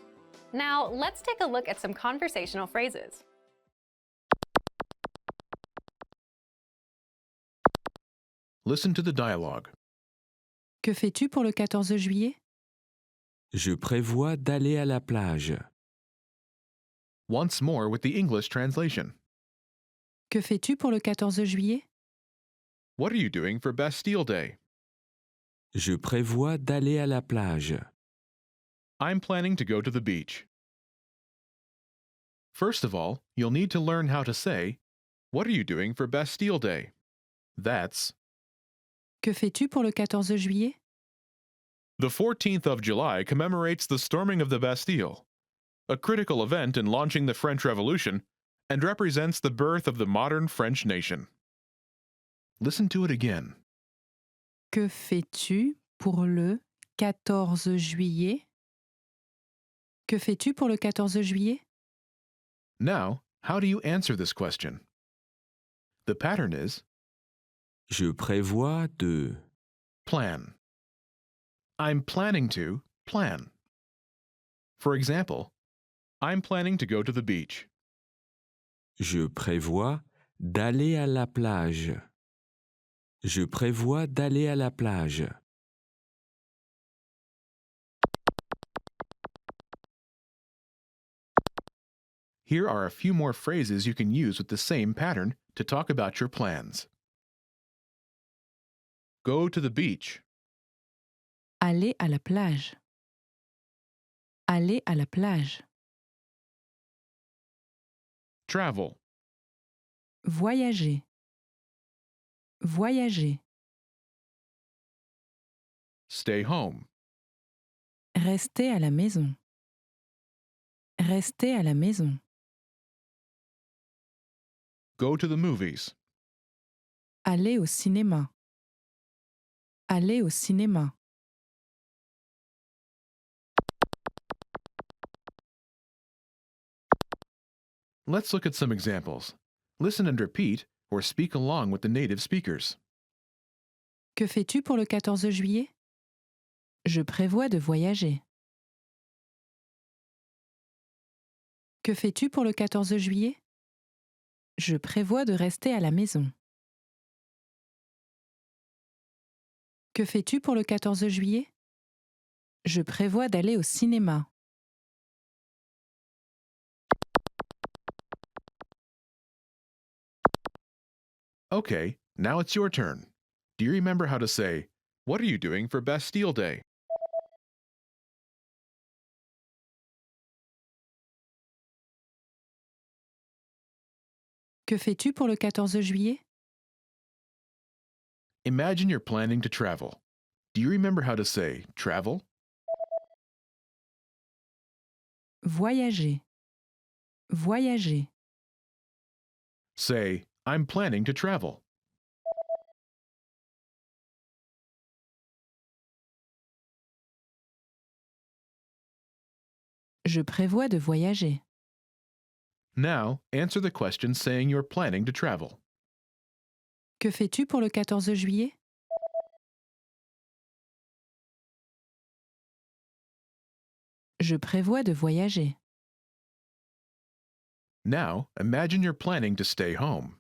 Speaker 1: Now, let's take a look at some conversational phrases.
Speaker 2: Listen to the dialogue.
Speaker 4: Que fais-tu pour le 14 juillet?
Speaker 3: Je prévois d'aller à la plage.
Speaker 2: Once more with the English translation.
Speaker 4: Que fais-tu pour le 14 juillet?
Speaker 2: What are you doing for Bastille Day?
Speaker 3: Je prévois d'aller à la plage.
Speaker 2: I'm planning to go to the beach. First of all, you'll need to learn how to say, what are you doing for Bastille Day? That's,
Speaker 4: Que fais-tu pour le 14 juillet?
Speaker 2: the 14th of July commemorates the storming of the Bastille, a critical event in launching the French Revolution, and represents the birth of the modern French nation. Listen to it again.
Speaker 4: Que fais-tu pour le 14 juillet? Que fais-tu pour le 14 juillet?
Speaker 2: Now, how do you answer this question? The pattern is
Speaker 3: Je prévois de.
Speaker 2: plan. I'm planning to plan. For example, I'm planning to go to the beach.
Speaker 3: Je prévois d'aller à la plage. Je prévois d'aller à la plage.
Speaker 2: Here are a few more phrases you can use with the same pattern to talk about your plans. Go to the beach.
Speaker 4: Aller à la plage. Aller à la plage.
Speaker 2: Travel.
Speaker 4: Voyager. Voyager.
Speaker 2: Stay home.
Speaker 4: Rester à la maison. Rester à la maison.
Speaker 2: Go to the movies.
Speaker 4: Aller au cinéma. Aller au cinéma.
Speaker 2: Let's look at some examples. Listen and repeat or speak along with the native speakers.
Speaker 4: Que fais-tu pour le 14 juillet? Je prévois de voyager. Que fais-tu pour le 14 juillet? Je prévois de rester à la maison. Que fais-tu pour le 14 juillet? Je prévois d'aller au cinéma.
Speaker 2: Okay, now it's your turn. Do you remember how to say, what are you doing for Bastille Day?
Speaker 4: Que fais-tu pour le 14 juillet?
Speaker 2: Imagine you're planning to travel. Do you remember how to say travel?
Speaker 4: Voyager. Voyager.
Speaker 2: Say, I'm planning to travel.
Speaker 4: Je prévois de voyager.
Speaker 2: Now, answer the question saying you're planning to travel.
Speaker 4: Que fais-tu pour le 14 juillet? Je prévois de voyager.
Speaker 2: Now, imagine you're planning to stay home.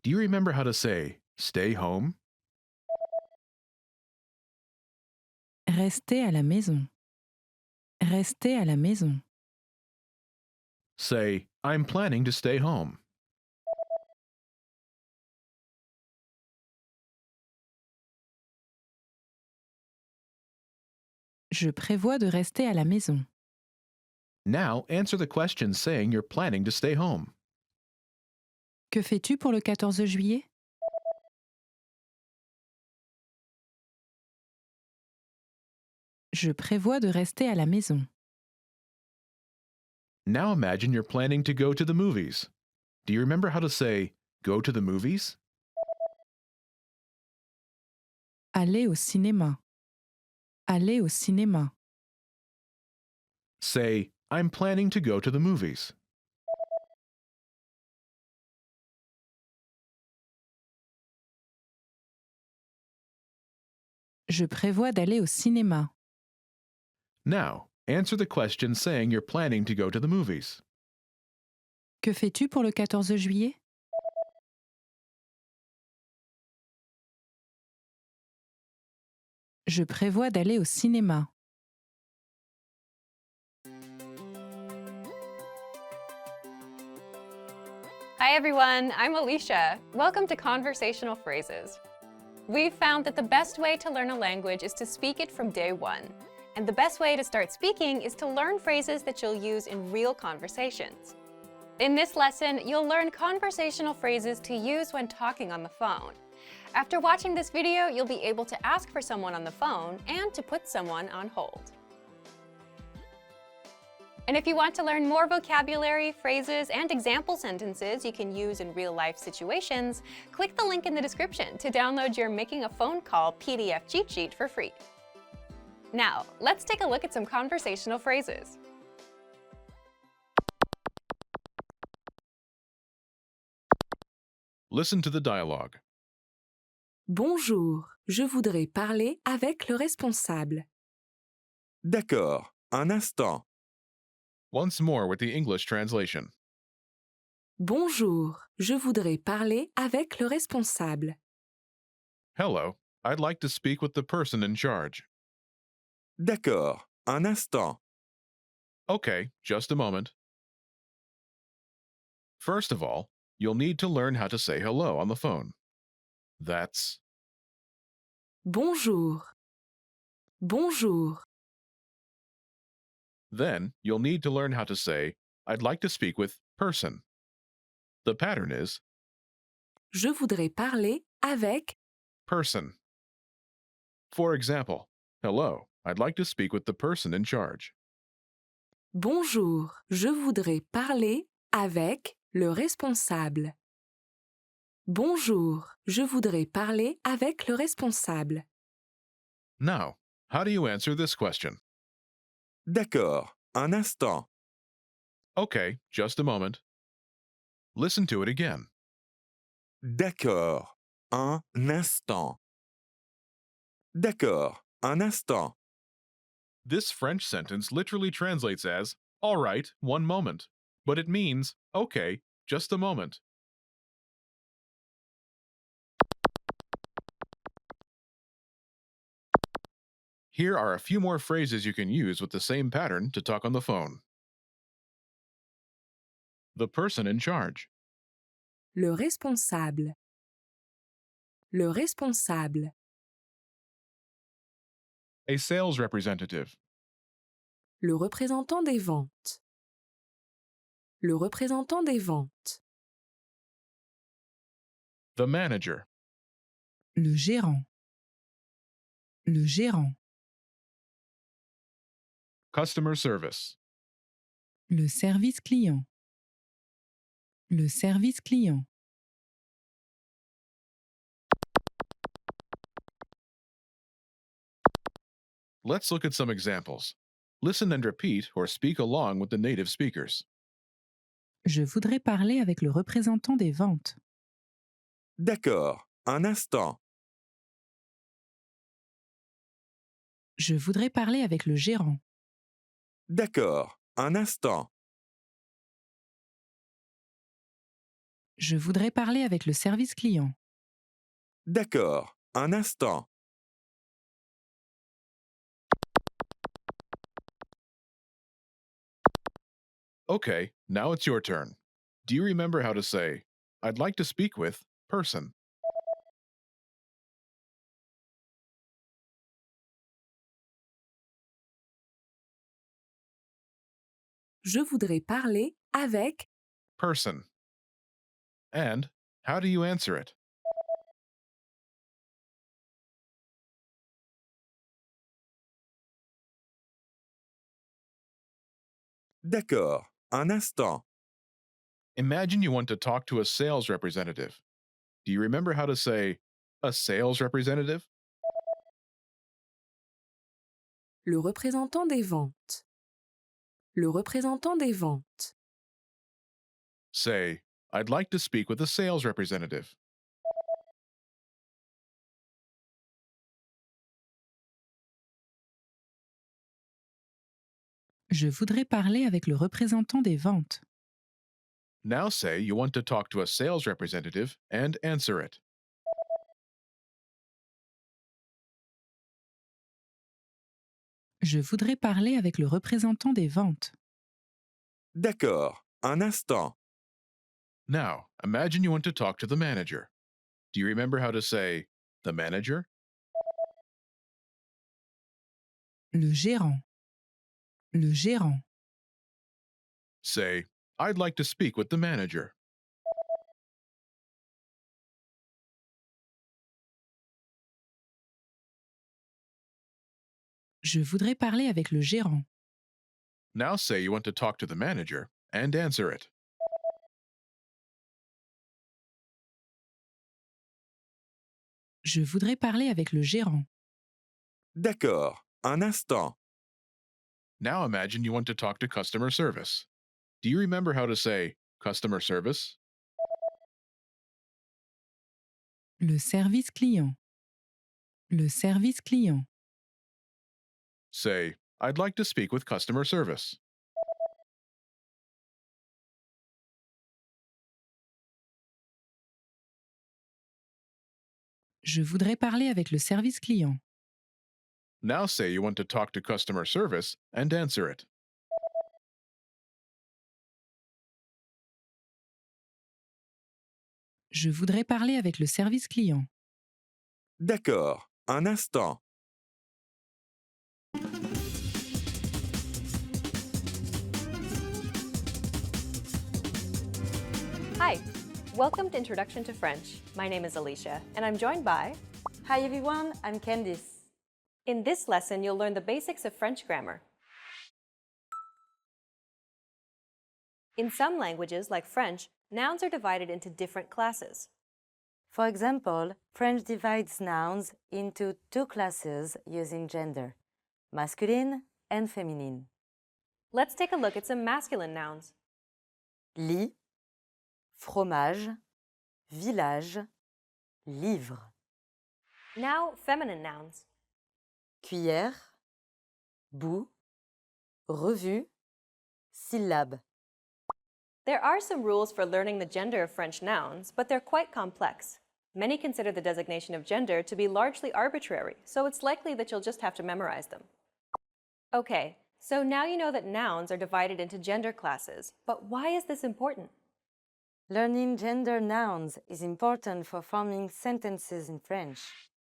Speaker 2: Do you remember how to say stay home?
Speaker 4: Rester à la maison. Rester à la maison.
Speaker 2: Say, I'm planning to stay home.
Speaker 4: Je prévois de rester à la maison.
Speaker 2: Now, answer the question saying you're planning to stay home.
Speaker 4: Que fais-tu pour le 14 juillet? Je prévois de rester à la maison.
Speaker 2: Now imagine you're planning to go to the movies. Do you remember how to say go to the movies?
Speaker 4: Aller au cinéma. Aller au cinéma.
Speaker 2: Say, I'm planning to go to the movies.
Speaker 4: Je prévois d'aller au cinéma.
Speaker 2: Now, answer the question saying you're planning to go to the movies.
Speaker 4: Que fais-tu pour le 14 juillet? Je prévois d'aller au cinéma.
Speaker 1: Hi everyone, I'm Alicia. Welcome to Conversational Phrases. We've found that the best way to learn a language is to speak it from day one. And the best way to start speaking is to learn phrases that you'll use in real conversations. In this lesson, you'll learn conversational phrases to use when talking on the phone. After watching this video, you'll be able to ask for someone on the phone and to put someone on hold. And if you want to learn more vocabulary, phrases, and example sentences you can use in real-life situations, click the link in the description to download your Making a Phone Call PDF cheat sheet for free. Now, let's take a look at some conversational phrases.
Speaker 2: Listen to the dialogue.
Speaker 6: Bonjour, je voudrais parler avec le responsable.
Speaker 8: D'accord, un instant.
Speaker 2: Once more with the English translation.
Speaker 6: Bonjour, je voudrais parler avec le responsable.
Speaker 2: Hello, I'd like to speak with the person in charge.
Speaker 8: D'accord, un instant.
Speaker 2: Okay, just a moment. First of all, you'll need to learn how to say hello on the phone. That's
Speaker 6: Bonjour. Bonjour.
Speaker 2: Then you'll need to learn how to say, I'd like to speak with person. The pattern is
Speaker 6: Je voudrais parler avec.
Speaker 2: person. For example, hello, I'd like to speak with the person in charge.
Speaker 6: Bonjour, je voudrais parler avec le responsable. Bonjour, je voudrais parler avec le responsable.
Speaker 2: Now, how do you answer this question?
Speaker 8: D'accord, un instant.
Speaker 2: Okay, just a moment. Listen to it again.
Speaker 8: D'accord, un instant. D'accord, un instant.
Speaker 2: This French sentence literally translates as, all right, one moment, but it means, okay, just a moment. Here are a few more phrases you can use with the same pattern to talk on the phone. The person in charge.
Speaker 6: Le responsable. Le responsable.
Speaker 2: A sales representative.
Speaker 6: Le représentant des ventes. Le représentant des ventes.
Speaker 2: The manager.
Speaker 4: Le gérant. Le gérant.
Speaker 2: Customer service.
Speaker 4: Le service client. Le service client.
Speaker 2: Let's look at some examples. Listen and repeat or speak along with the native speakers.
Speaker 4: Je voudrais parler avec le représentant des ventes.
Speaker 8: D'accord, un instant.
Speaker 4: Je voudrais parler avec le gérant.
Speaker 8: D'accord, un instant.
Speaker 4: Je voudrais parler avec le service client.
Speaker 8: D'accord, un instant.
Speaker 2: Okay, now it's your turn. Do you remember how to say, I'd like to speak with person?
Speaker 6: Je voudrais parler avec.
Speaker 2: Person. And how do you answer it?
Speaker 8: D'accord, un instant.
Speaker 2: Imagine you want to talk to a sales representative. Do you remember how to say, a sales representative?
Speaker 6: Le représentant des ventes. Le représentant des ventes.
Speaker 2: Say, I'd like to speak with a sales representative.
Speaker 4: Je voudrais parler avec le représentant des ventes.
Speaker 2: Now say you want to talk to a sales representative and answer it.
Speaker 4: Je voudrais parler avec le représentant des ventes.
Speaker 8: D'accord, un instant.
Speaker 2: Now, imagine you want to talk to the manager. Do you remember how to say the manager?
Speaker 4: Le gérant. Le gérant.
Speaker 2: Say, I'd like to speak with the manager.
Speaker 4: Je voudrais parler avec le gérant.
Speaker 2: Now say you want to talk to the manager and answer it.
Speaker 4: Je voudrais parler avec le gérant.
Speaker 8: D'accord, un instant.
Speaker 2: Now imagine you want to talk to customer service. Do you remember how to say customer service?
Speaker 4: Le service client. Le service client.
Speaker 2: Say, I'd like to speak with customer service.
Speaker 4: Je voudrais parler avec le service client.
Speaker 2: Now say you want to talk to customer service and answer it.
Speaker 4: Je voudrais parler avec le service client.
Speaker 8: D'accord, un instant.
Speaker 1: Hi, welcome to Introduction to French. My name is Alicia, and I'm joined by...
Speaker 9: Hi everyone, I'm Candice.
Speaker 1: In this lesson, you'll learn the basics of French grammar. In some languages, like French, nouns are divided into different classes.
Speaker 9: For example, French divides nouns into two classes using gender, masculine and feminine.
Speaker 1: Let's take a look at some masculine nouns.
Speaker 9: Lit, fromage, village, livre.
Speaker 1: Now, feminine nouns.
Speaker 9: Cuillère, bout, revue, syllabe.
Speaker 1: There are some rules for learning the gender of French nouns, but they're quite complex. Many consider the designation of gender to be largely arbitrary, so it's likely that you'll just have to memorize them. Okay, so now you know that nouns are divided into gender classes, but why is this important?
Speaker 9: Learning gender nouns is important for forming sentences in French.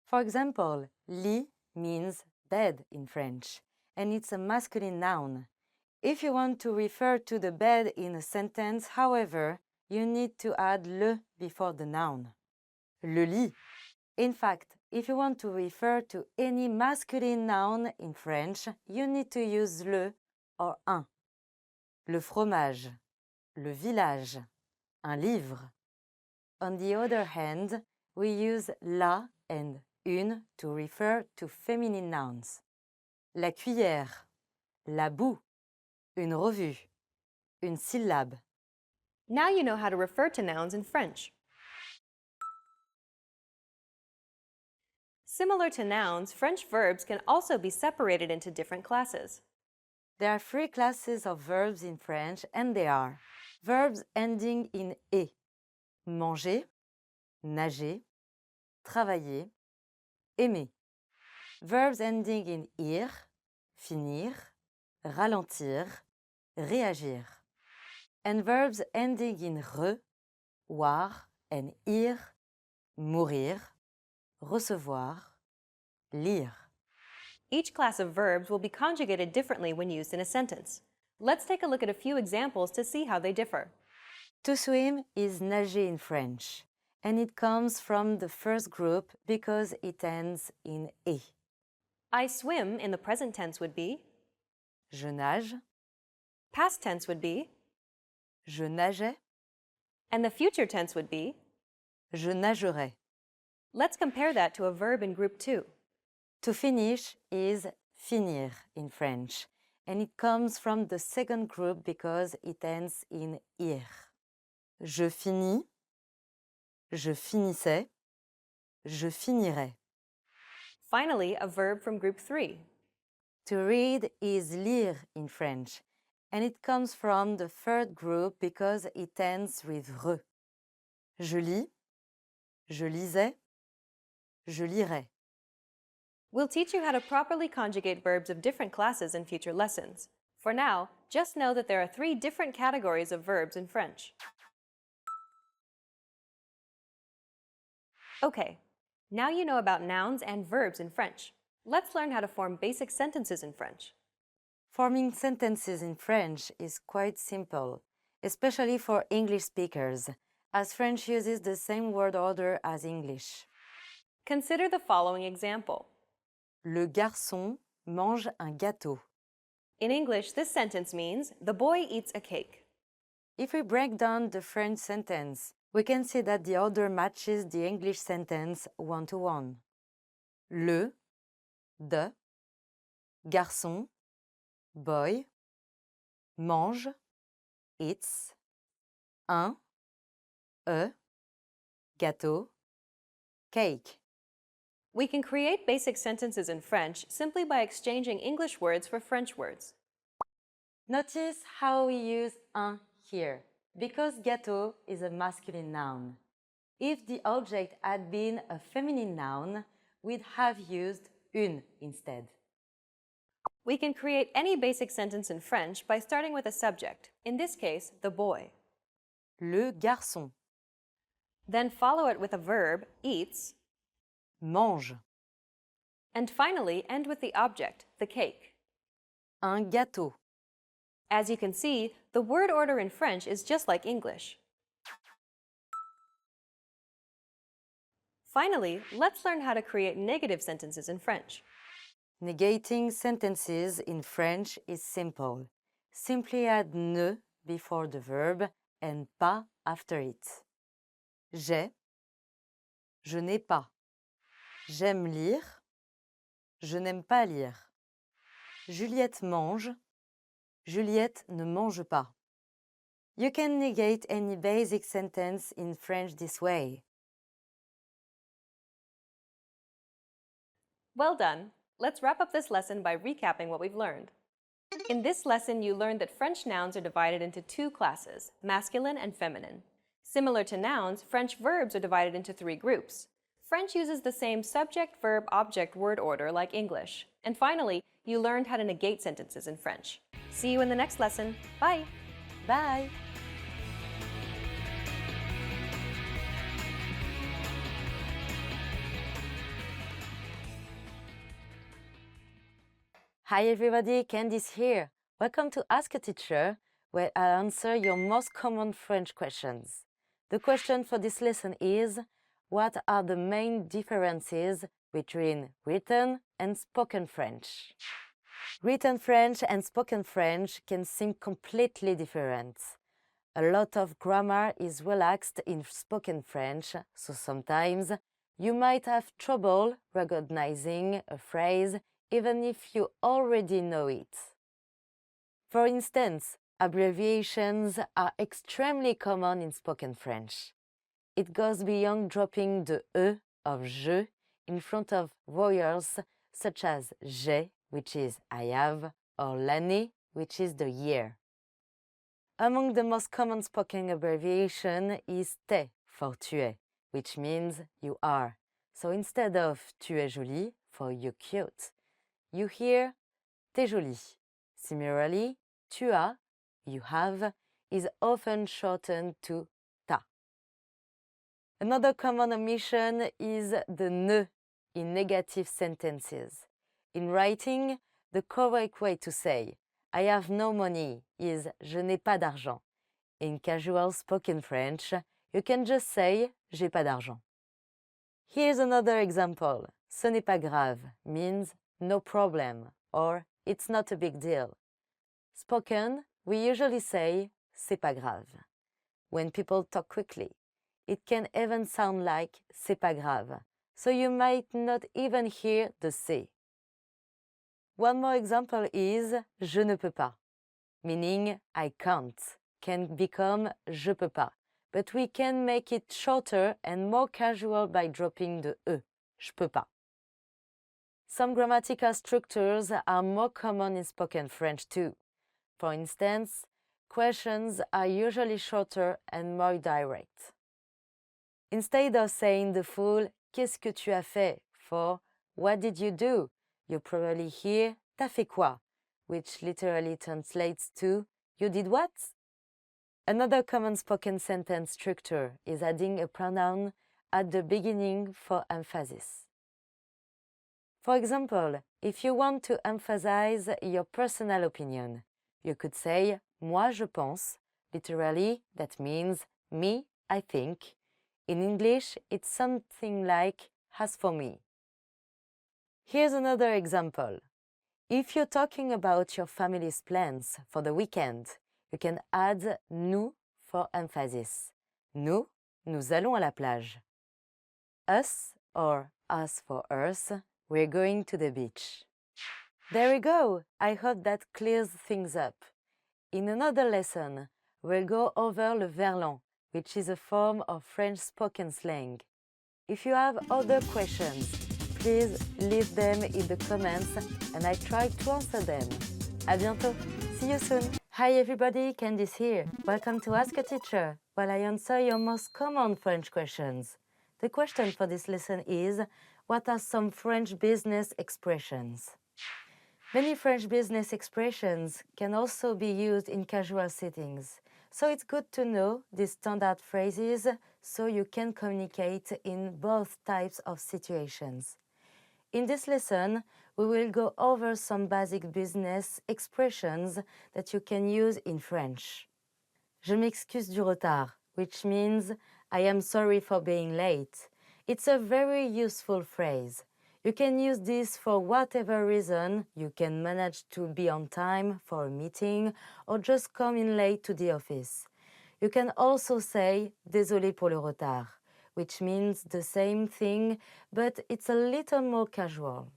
Speaker 9: For example, lit means bed in French, and it's a masculine noun. If you want to refer to the bed in a sentence, however, you need to add le before the noun. Le lit. In fact, if you want to refer to any masculine noun in French, you need to use le or un. Le fromage, le village, un livre. On the other hand, we use la and une to refer to feminine nouns. La cuillère, la boue, une revue, une syllabe.
Speaker 1: Now you know how to refer to nouns in French. Similar to nouns, French verbs can also be separated into different classes.
Speaker 9: There are three classes of verbs in French, and they are verbs ending in "et", manger, nager, travailler, aimer. Verbs ending in "ir", finir, ralentir, réagir. And verbs ending in re, voir, and ir, mourir, recevoir, lire.
Speaker 1: Each class of verbs will be conjugated differently when used in a sentence. Let's take a look at a few examples to see how they differ.
Speaker 9: To swim is nager in French, and it comes from the first group because it ends in "et".
Speaker 1: I swim in the present tense would be,
Speaker 9: Je nage,
Speaker 1: past tense would be,
Speaker 9: je nageais,
Speaker 1: and the future tense would be.
Speaker 9: je nagerai.
Speaker 1: Let's compare that to a verb in group 2.
Speaker 9: To finish is finir in French, and it comes from the second group because it ends in ir. Je finis, je finissais, je finirai.
Speaker 1: Finally, a verb from group 3.
Speaker 9: To read is lire in French, and it comes from the third group because it ends with re. Je lis, je lisais, je lirai.
Speaker 1: We'll teach you how to properly conjugate verbs of different classes in future lessons. For now, just know that there are 3 different categories of verbs in French. Okay, now you know about nouns and verbs in French. Let's learn how to form basic sentences in French.
Speaker 9: Forming sentences in French is quite simple, especially for English speakers, as French uses the same word order as English.
Speaker 1: Consider the following example.
Speaker 9: Le garçon mange un gâteau.
Speaker 1: In English, this sentence means, the boy eats a cake.
Speaker 9: If we break down the French sentence, we can see that the order matches the English sentence one-to-one. Le, de, garçon, boy, mange, eats, un, gâteau, cake.
Speaker 1: We can create basic sentences in French simply by exchanging English words for French words.
Speaker 9: Notice how we use un here, because gâteau is a masculine noun. If the object had been a feminine noun, we'd have used une instead.
Speaker 1: We can create any basic sentence in French by starting with a subject, in this case, the boy.
Speaker 9: Le garçon
Speaker 1: Then follow it with a verb, eats,
Speaker 9: mange
Speaker 1: and finally end with the object, the cake.
Speaker 9: un gâteau.
Speaker 1: As you can see, the word order in French is just like English. Finally, let's learn how to create negative sentences in French.
Speaker 9: Negating sentences in French is simple. Simply add ne before the verb and pas after it. J'ai, je n'ai pas. J'aime lire, je n'aime pas lire. Juliette mange, Juliette ne mange pas. You can negate any basic sentence in French this way.
Speaker 1: Well done! Let's wrap up this lesson by recapping what we've learned. In this lesson, you learned that French nouns are divided into 2 classes, masculine and feminine. Similar to nouns, French verbs are divided into 3 groups. French uses the same subject, verb, object, word order like English. And finally, you learned how to negate sentences in French. See you in the next lesson. Bye!
Speaker 9: Bye! Hi everybody, Candice here. Welcome to Ask a Teacher, where I'll answer your most common French questions. The question for this lesson is, what are the main differences between written and spoken French? Written French and spoken French can seem completely different. A lot of grammar is relaxed in spoken French, so sometimes you might have trouble recognizing a phrase even if you already know it. For instance, abbreviations are extremely common in spoken French. It goes beyond dropping the E of je in front of vowels such as j'ai, which is I have, or l'année, which is the year. Among the most common spoken abbreviation is t'es for tu es, which means you are. So instead of tu es jolie for you're cute, you hear t'es jolie. Similarly, tu as, you have, is often shortened to ta. Another common omission is the ne in negative sentences. In writing, the correct way to say I have no money is je n'ai pas d'argent. In casual spoken French, you can just say j'ai pas d'argent. Here's another example. Ce n'est pas grave means no problem or it's not a big deal. Spoken, we usually say c'est pas grave. When people talk quickly, it can even sound like c'est pas grave, so you might not even hear the c'est. One more example is je ne peux pas, meaning I can't, can become je peux pas, but we can make it shorter and more casual by dropping the e, je peux pas. Some grammatical structures are more common in spoken French too. For instance, questions are usually shorter and more direct. Instead of saying the full qu'est-ce que tu as fait for what did you do? You probably hear t'as fait quoi, which literally translates to you did what? Another common spoken sentence structure is adding a pronoun at the beginning for emphasis. For example, if you want to emphasize your personal opinion, you could say moi je pense. Literally, that means me, I think. In English, it's something like as for me. Here's another example. If you're talking about your family's plans for the weekend, you can add nous for emphasis. Nous allons à la plage. Us, or us for us, we're going to the beach. There we go! I hope that clears things up. In another lesson, we'll go over le verlan, which is a form of French spoken slang. If you have other questions, please leave them in the comments and I try to answer them. À bientôt! See you soon! Hi everybody, Candice here. Welcome to Ask a Teacher, while I answer your most common French questions. The question for this lesson is, what are some French business expressions? Many French business expressions can also be used in casual settings, so it's good to know these standard phrases so you can communicate in both types of situations. In this lesson, we will go over some basic business expressions that you can use in French. Je m'excuse du retard, which means I am sorry for being late. It's a very useful phrase. You can use this for whatever reason. You can manage to be on time for a meeting or just come in late to the office. You can also say désolé pour le retard, which means the same thing, but it's a little more casual.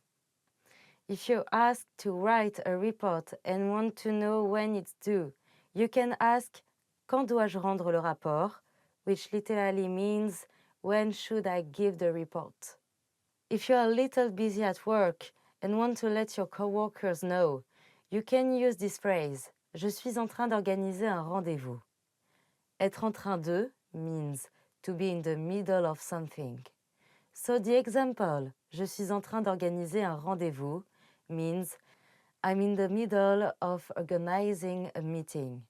Speaker 9: If you're asked to write a report and want to know when it's due, you can ask quand dois-je rendre le rapport, which literally means when should I give the report. If you're a little busy at work and want to let your coworkers know, you can use this phrase, je suis en train d'organiser un rendez-vous. Être en train de means to be in the middle of something. So the example, je suis en train d'organiser un rendez-vous, means I'm in the middle of organizing a meeting.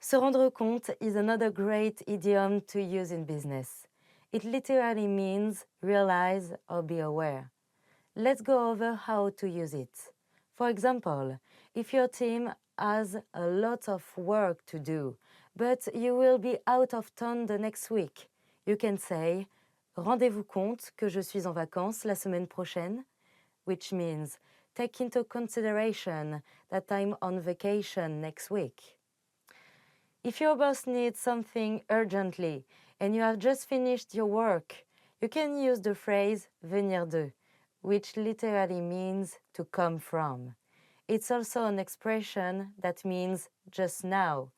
Speaker 9: Se rendre compte is another great idiom to use in business. It literally means realize or be aware. Let's go over how to use it. For example, if your team has a lot of work to do, but you will be out of town the next week, you can say rendez-vous compte que je suis en vacances la semaine prochaine, which means take into consideration that I'm on vacation next week. If your boss needs something urgently and you have just finished your work, you can use the phrase venir de, which literally means to come from. It's also an expression that means just now.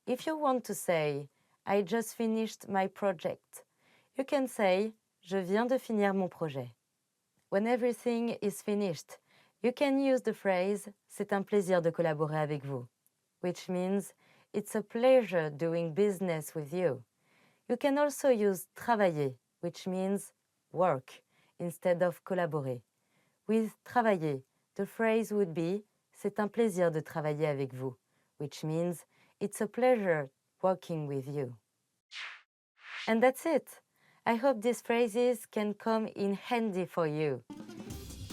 Speaker 9: If you want to say, I just finished my project, you can say, je viens de finir mon projet. When everything is finished, you can use the phrase, c'est un plaisir de collaborer avec vous, which means it's a pleasure doing business with you. You can also use travailler, which means work, instead of collaborer. With travailler, the phrase would be c'est un plaisir de travailler avec vous, which means it's a pleasure working with you. And that's it. I hope these phrases can come in handy for you.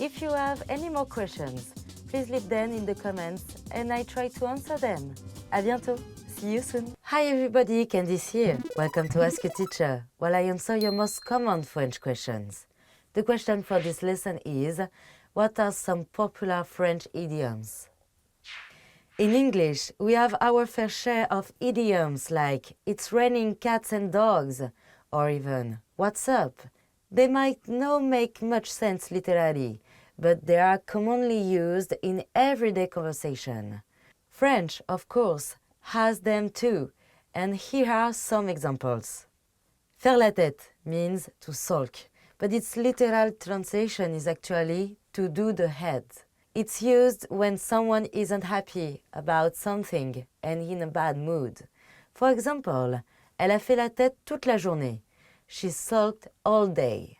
Speaker 9: If you have any more questions, please leave them in the comments and I try to answer them. À bientôt. See you soon. Hi everybody, Candice here. Welcome to Ask a Teacher, while I answer your most common French questions. The question for this lesson is, what are some popular French idioms? In English, we have our fair share of idioms like it's raining cats and dogs, or even what's up. They might not make much sense literally, but they are commonly used in everyday conversation. French, of course, has them too, and here are some examples. Faire la tête means to sulk, but its literal translation is actually to do the head. It's used when someone isn't happy about something and in a bad mood. For example, elle a fait la tête toute la journée. She sulked all day.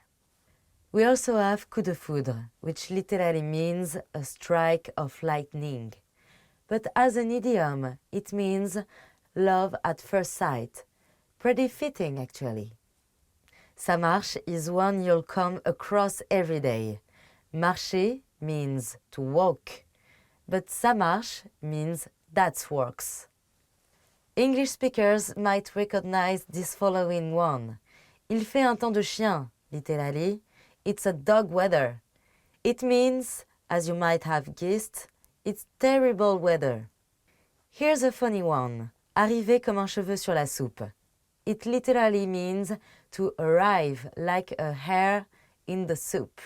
Speaker 9: We also have coup de foudre, which literally means a strike of lightning. But as an idiom, it means love at first sight. Pretty fitting, actually. Ça marche is one you'll come across every day. Marcher means to walk, but ça marche means that works. English speakers might recognize this following one. Il fait un temps de chien, literally. It's a dog weather. It means, as you might have guessed, it's terrible weather. Here's a funny one. Arriver comme un cheveu sur la soupe. It literally means to arrive like a hair in the soup.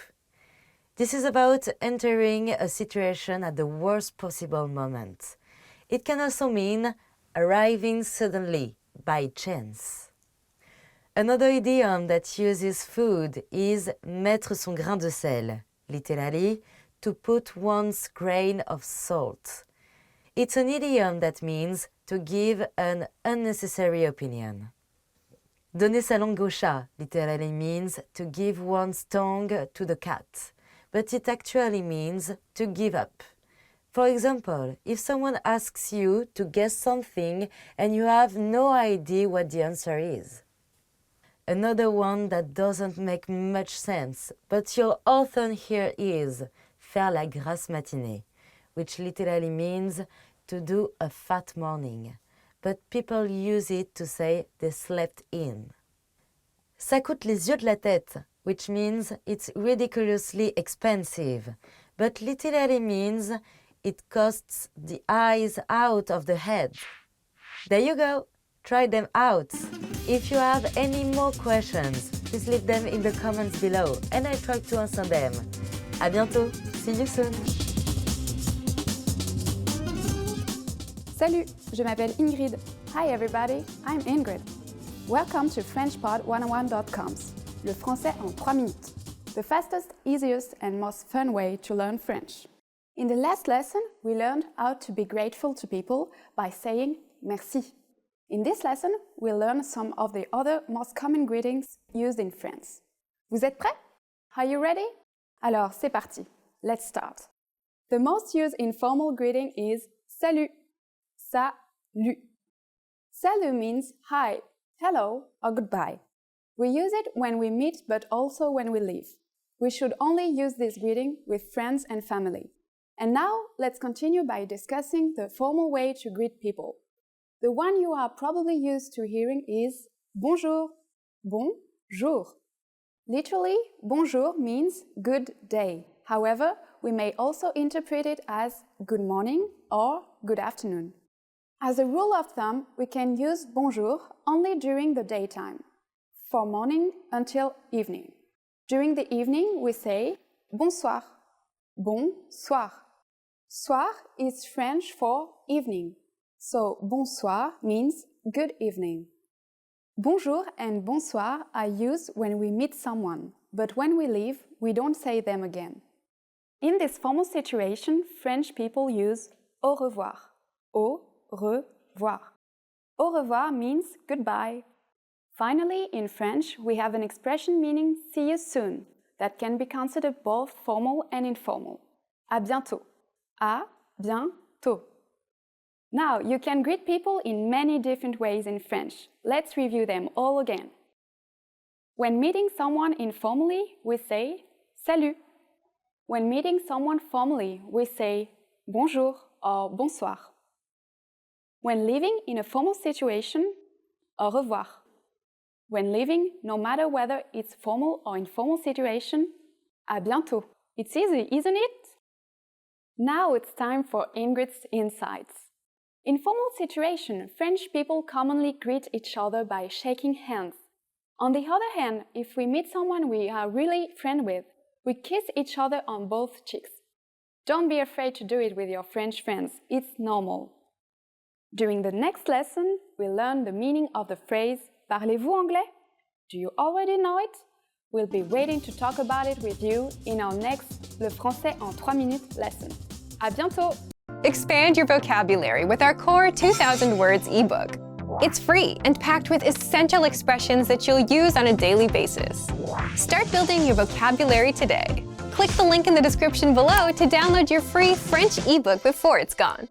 Speaker 9: This is about entering a situation at the worst possible moment. It can also mean arriving suddenly, by chance. Another idiom that uses food is mettre son grain de sel, literally, to put one's grain of salt. It's an idiom that means to give an unnecessary opinion. Donner sa langue au chat literally means to give one's tongue to the cat, but it actually means to give up. For example, if someone asks you to guess something and you have no idea what the answer is. Another one that doesn't make much sense, but you'll often hear is faire la grasse matinée, which literally means to do a fat morning, but people use it to say they slept in. Ça coûte les yeux de la tête, which means it's ridiculously expensive, but literally means it costs the eyes out of the head. There you go, try them out. If you have any more questions, please leave them in the comments below and I try to answer them. À bientôt, see you soon.
Speaker 10: Salut, je m'appelle Ingrid. Hi everybody, I'm Ingrid. Welcome to FrenchPod101.coms, le français en 3 minutes. The fastest, easiest and most fun way to learn French. In the last lesson, we learned how to be grateful to people by saying merci. In this lesson, we'll learn some of the other most common greetings used in France. Vous êtes prêts? Are you ready? Alors, c'est parti. Let's start. The most used informal greeting is salut. Salut. Salut means hi, hello, or goodbye. We use it when we meet but also when we leave. We should only use this greeting with friends and family. And now, let's continue by discussing the formal way to greet people. The one you are probably used to hearing is bonjour, bonjour. Literally, bonjour means good day. However, we may also interpret it as good morning or good afternoon. As a rule of thumb, we can use bonjour only during the daytime, from morning until evening. During the evening, we say bonsoir, bonsoir. Soir is French for evening, so bonsoir means good evening. Bonjour and bonsoir are used when we meet someone, but when we leave, we don't say them again. In this formal situation, French people use au revoir. Au revoir. Au revoir means goodbye. Finally, in French, we have an expression meaning see you soon that can be considered both formal and informal. À bientôt. À bientôt. Now, you can greet people in many different ways in French. Let's review them all again. When meeting someone informally, we say salut. When meeting someone formally, we say bonjour or bonsoir. When living in a formal situation, au revoir. When living, no matter whether it's formal or informal situation, à bientôt. It's easy, isn't it? Now it's time for Ingrid's insights. In formal situation, French people commonly greet each other by shaking hands. On the other hand, if we meet someone we are really friends with, we kiss each other on both cheeks. Don't be afraid to do it with your French friends, it's normal. During the next lesson, we'll learn the meaning of the phrase Parlez-vous anglais? Do you already know it? We'll be waiting to talk about it with you in our next Le Français en 3 minutes lesson. À bientôt!
Speaker 1: Expand your vocabulary with our core 2000 words ebook. It's free and packed with essential expressions that you'll use on a daily basis. Start building your vocabulary today. Click the link in the description below to download your free French ebook before it's gone.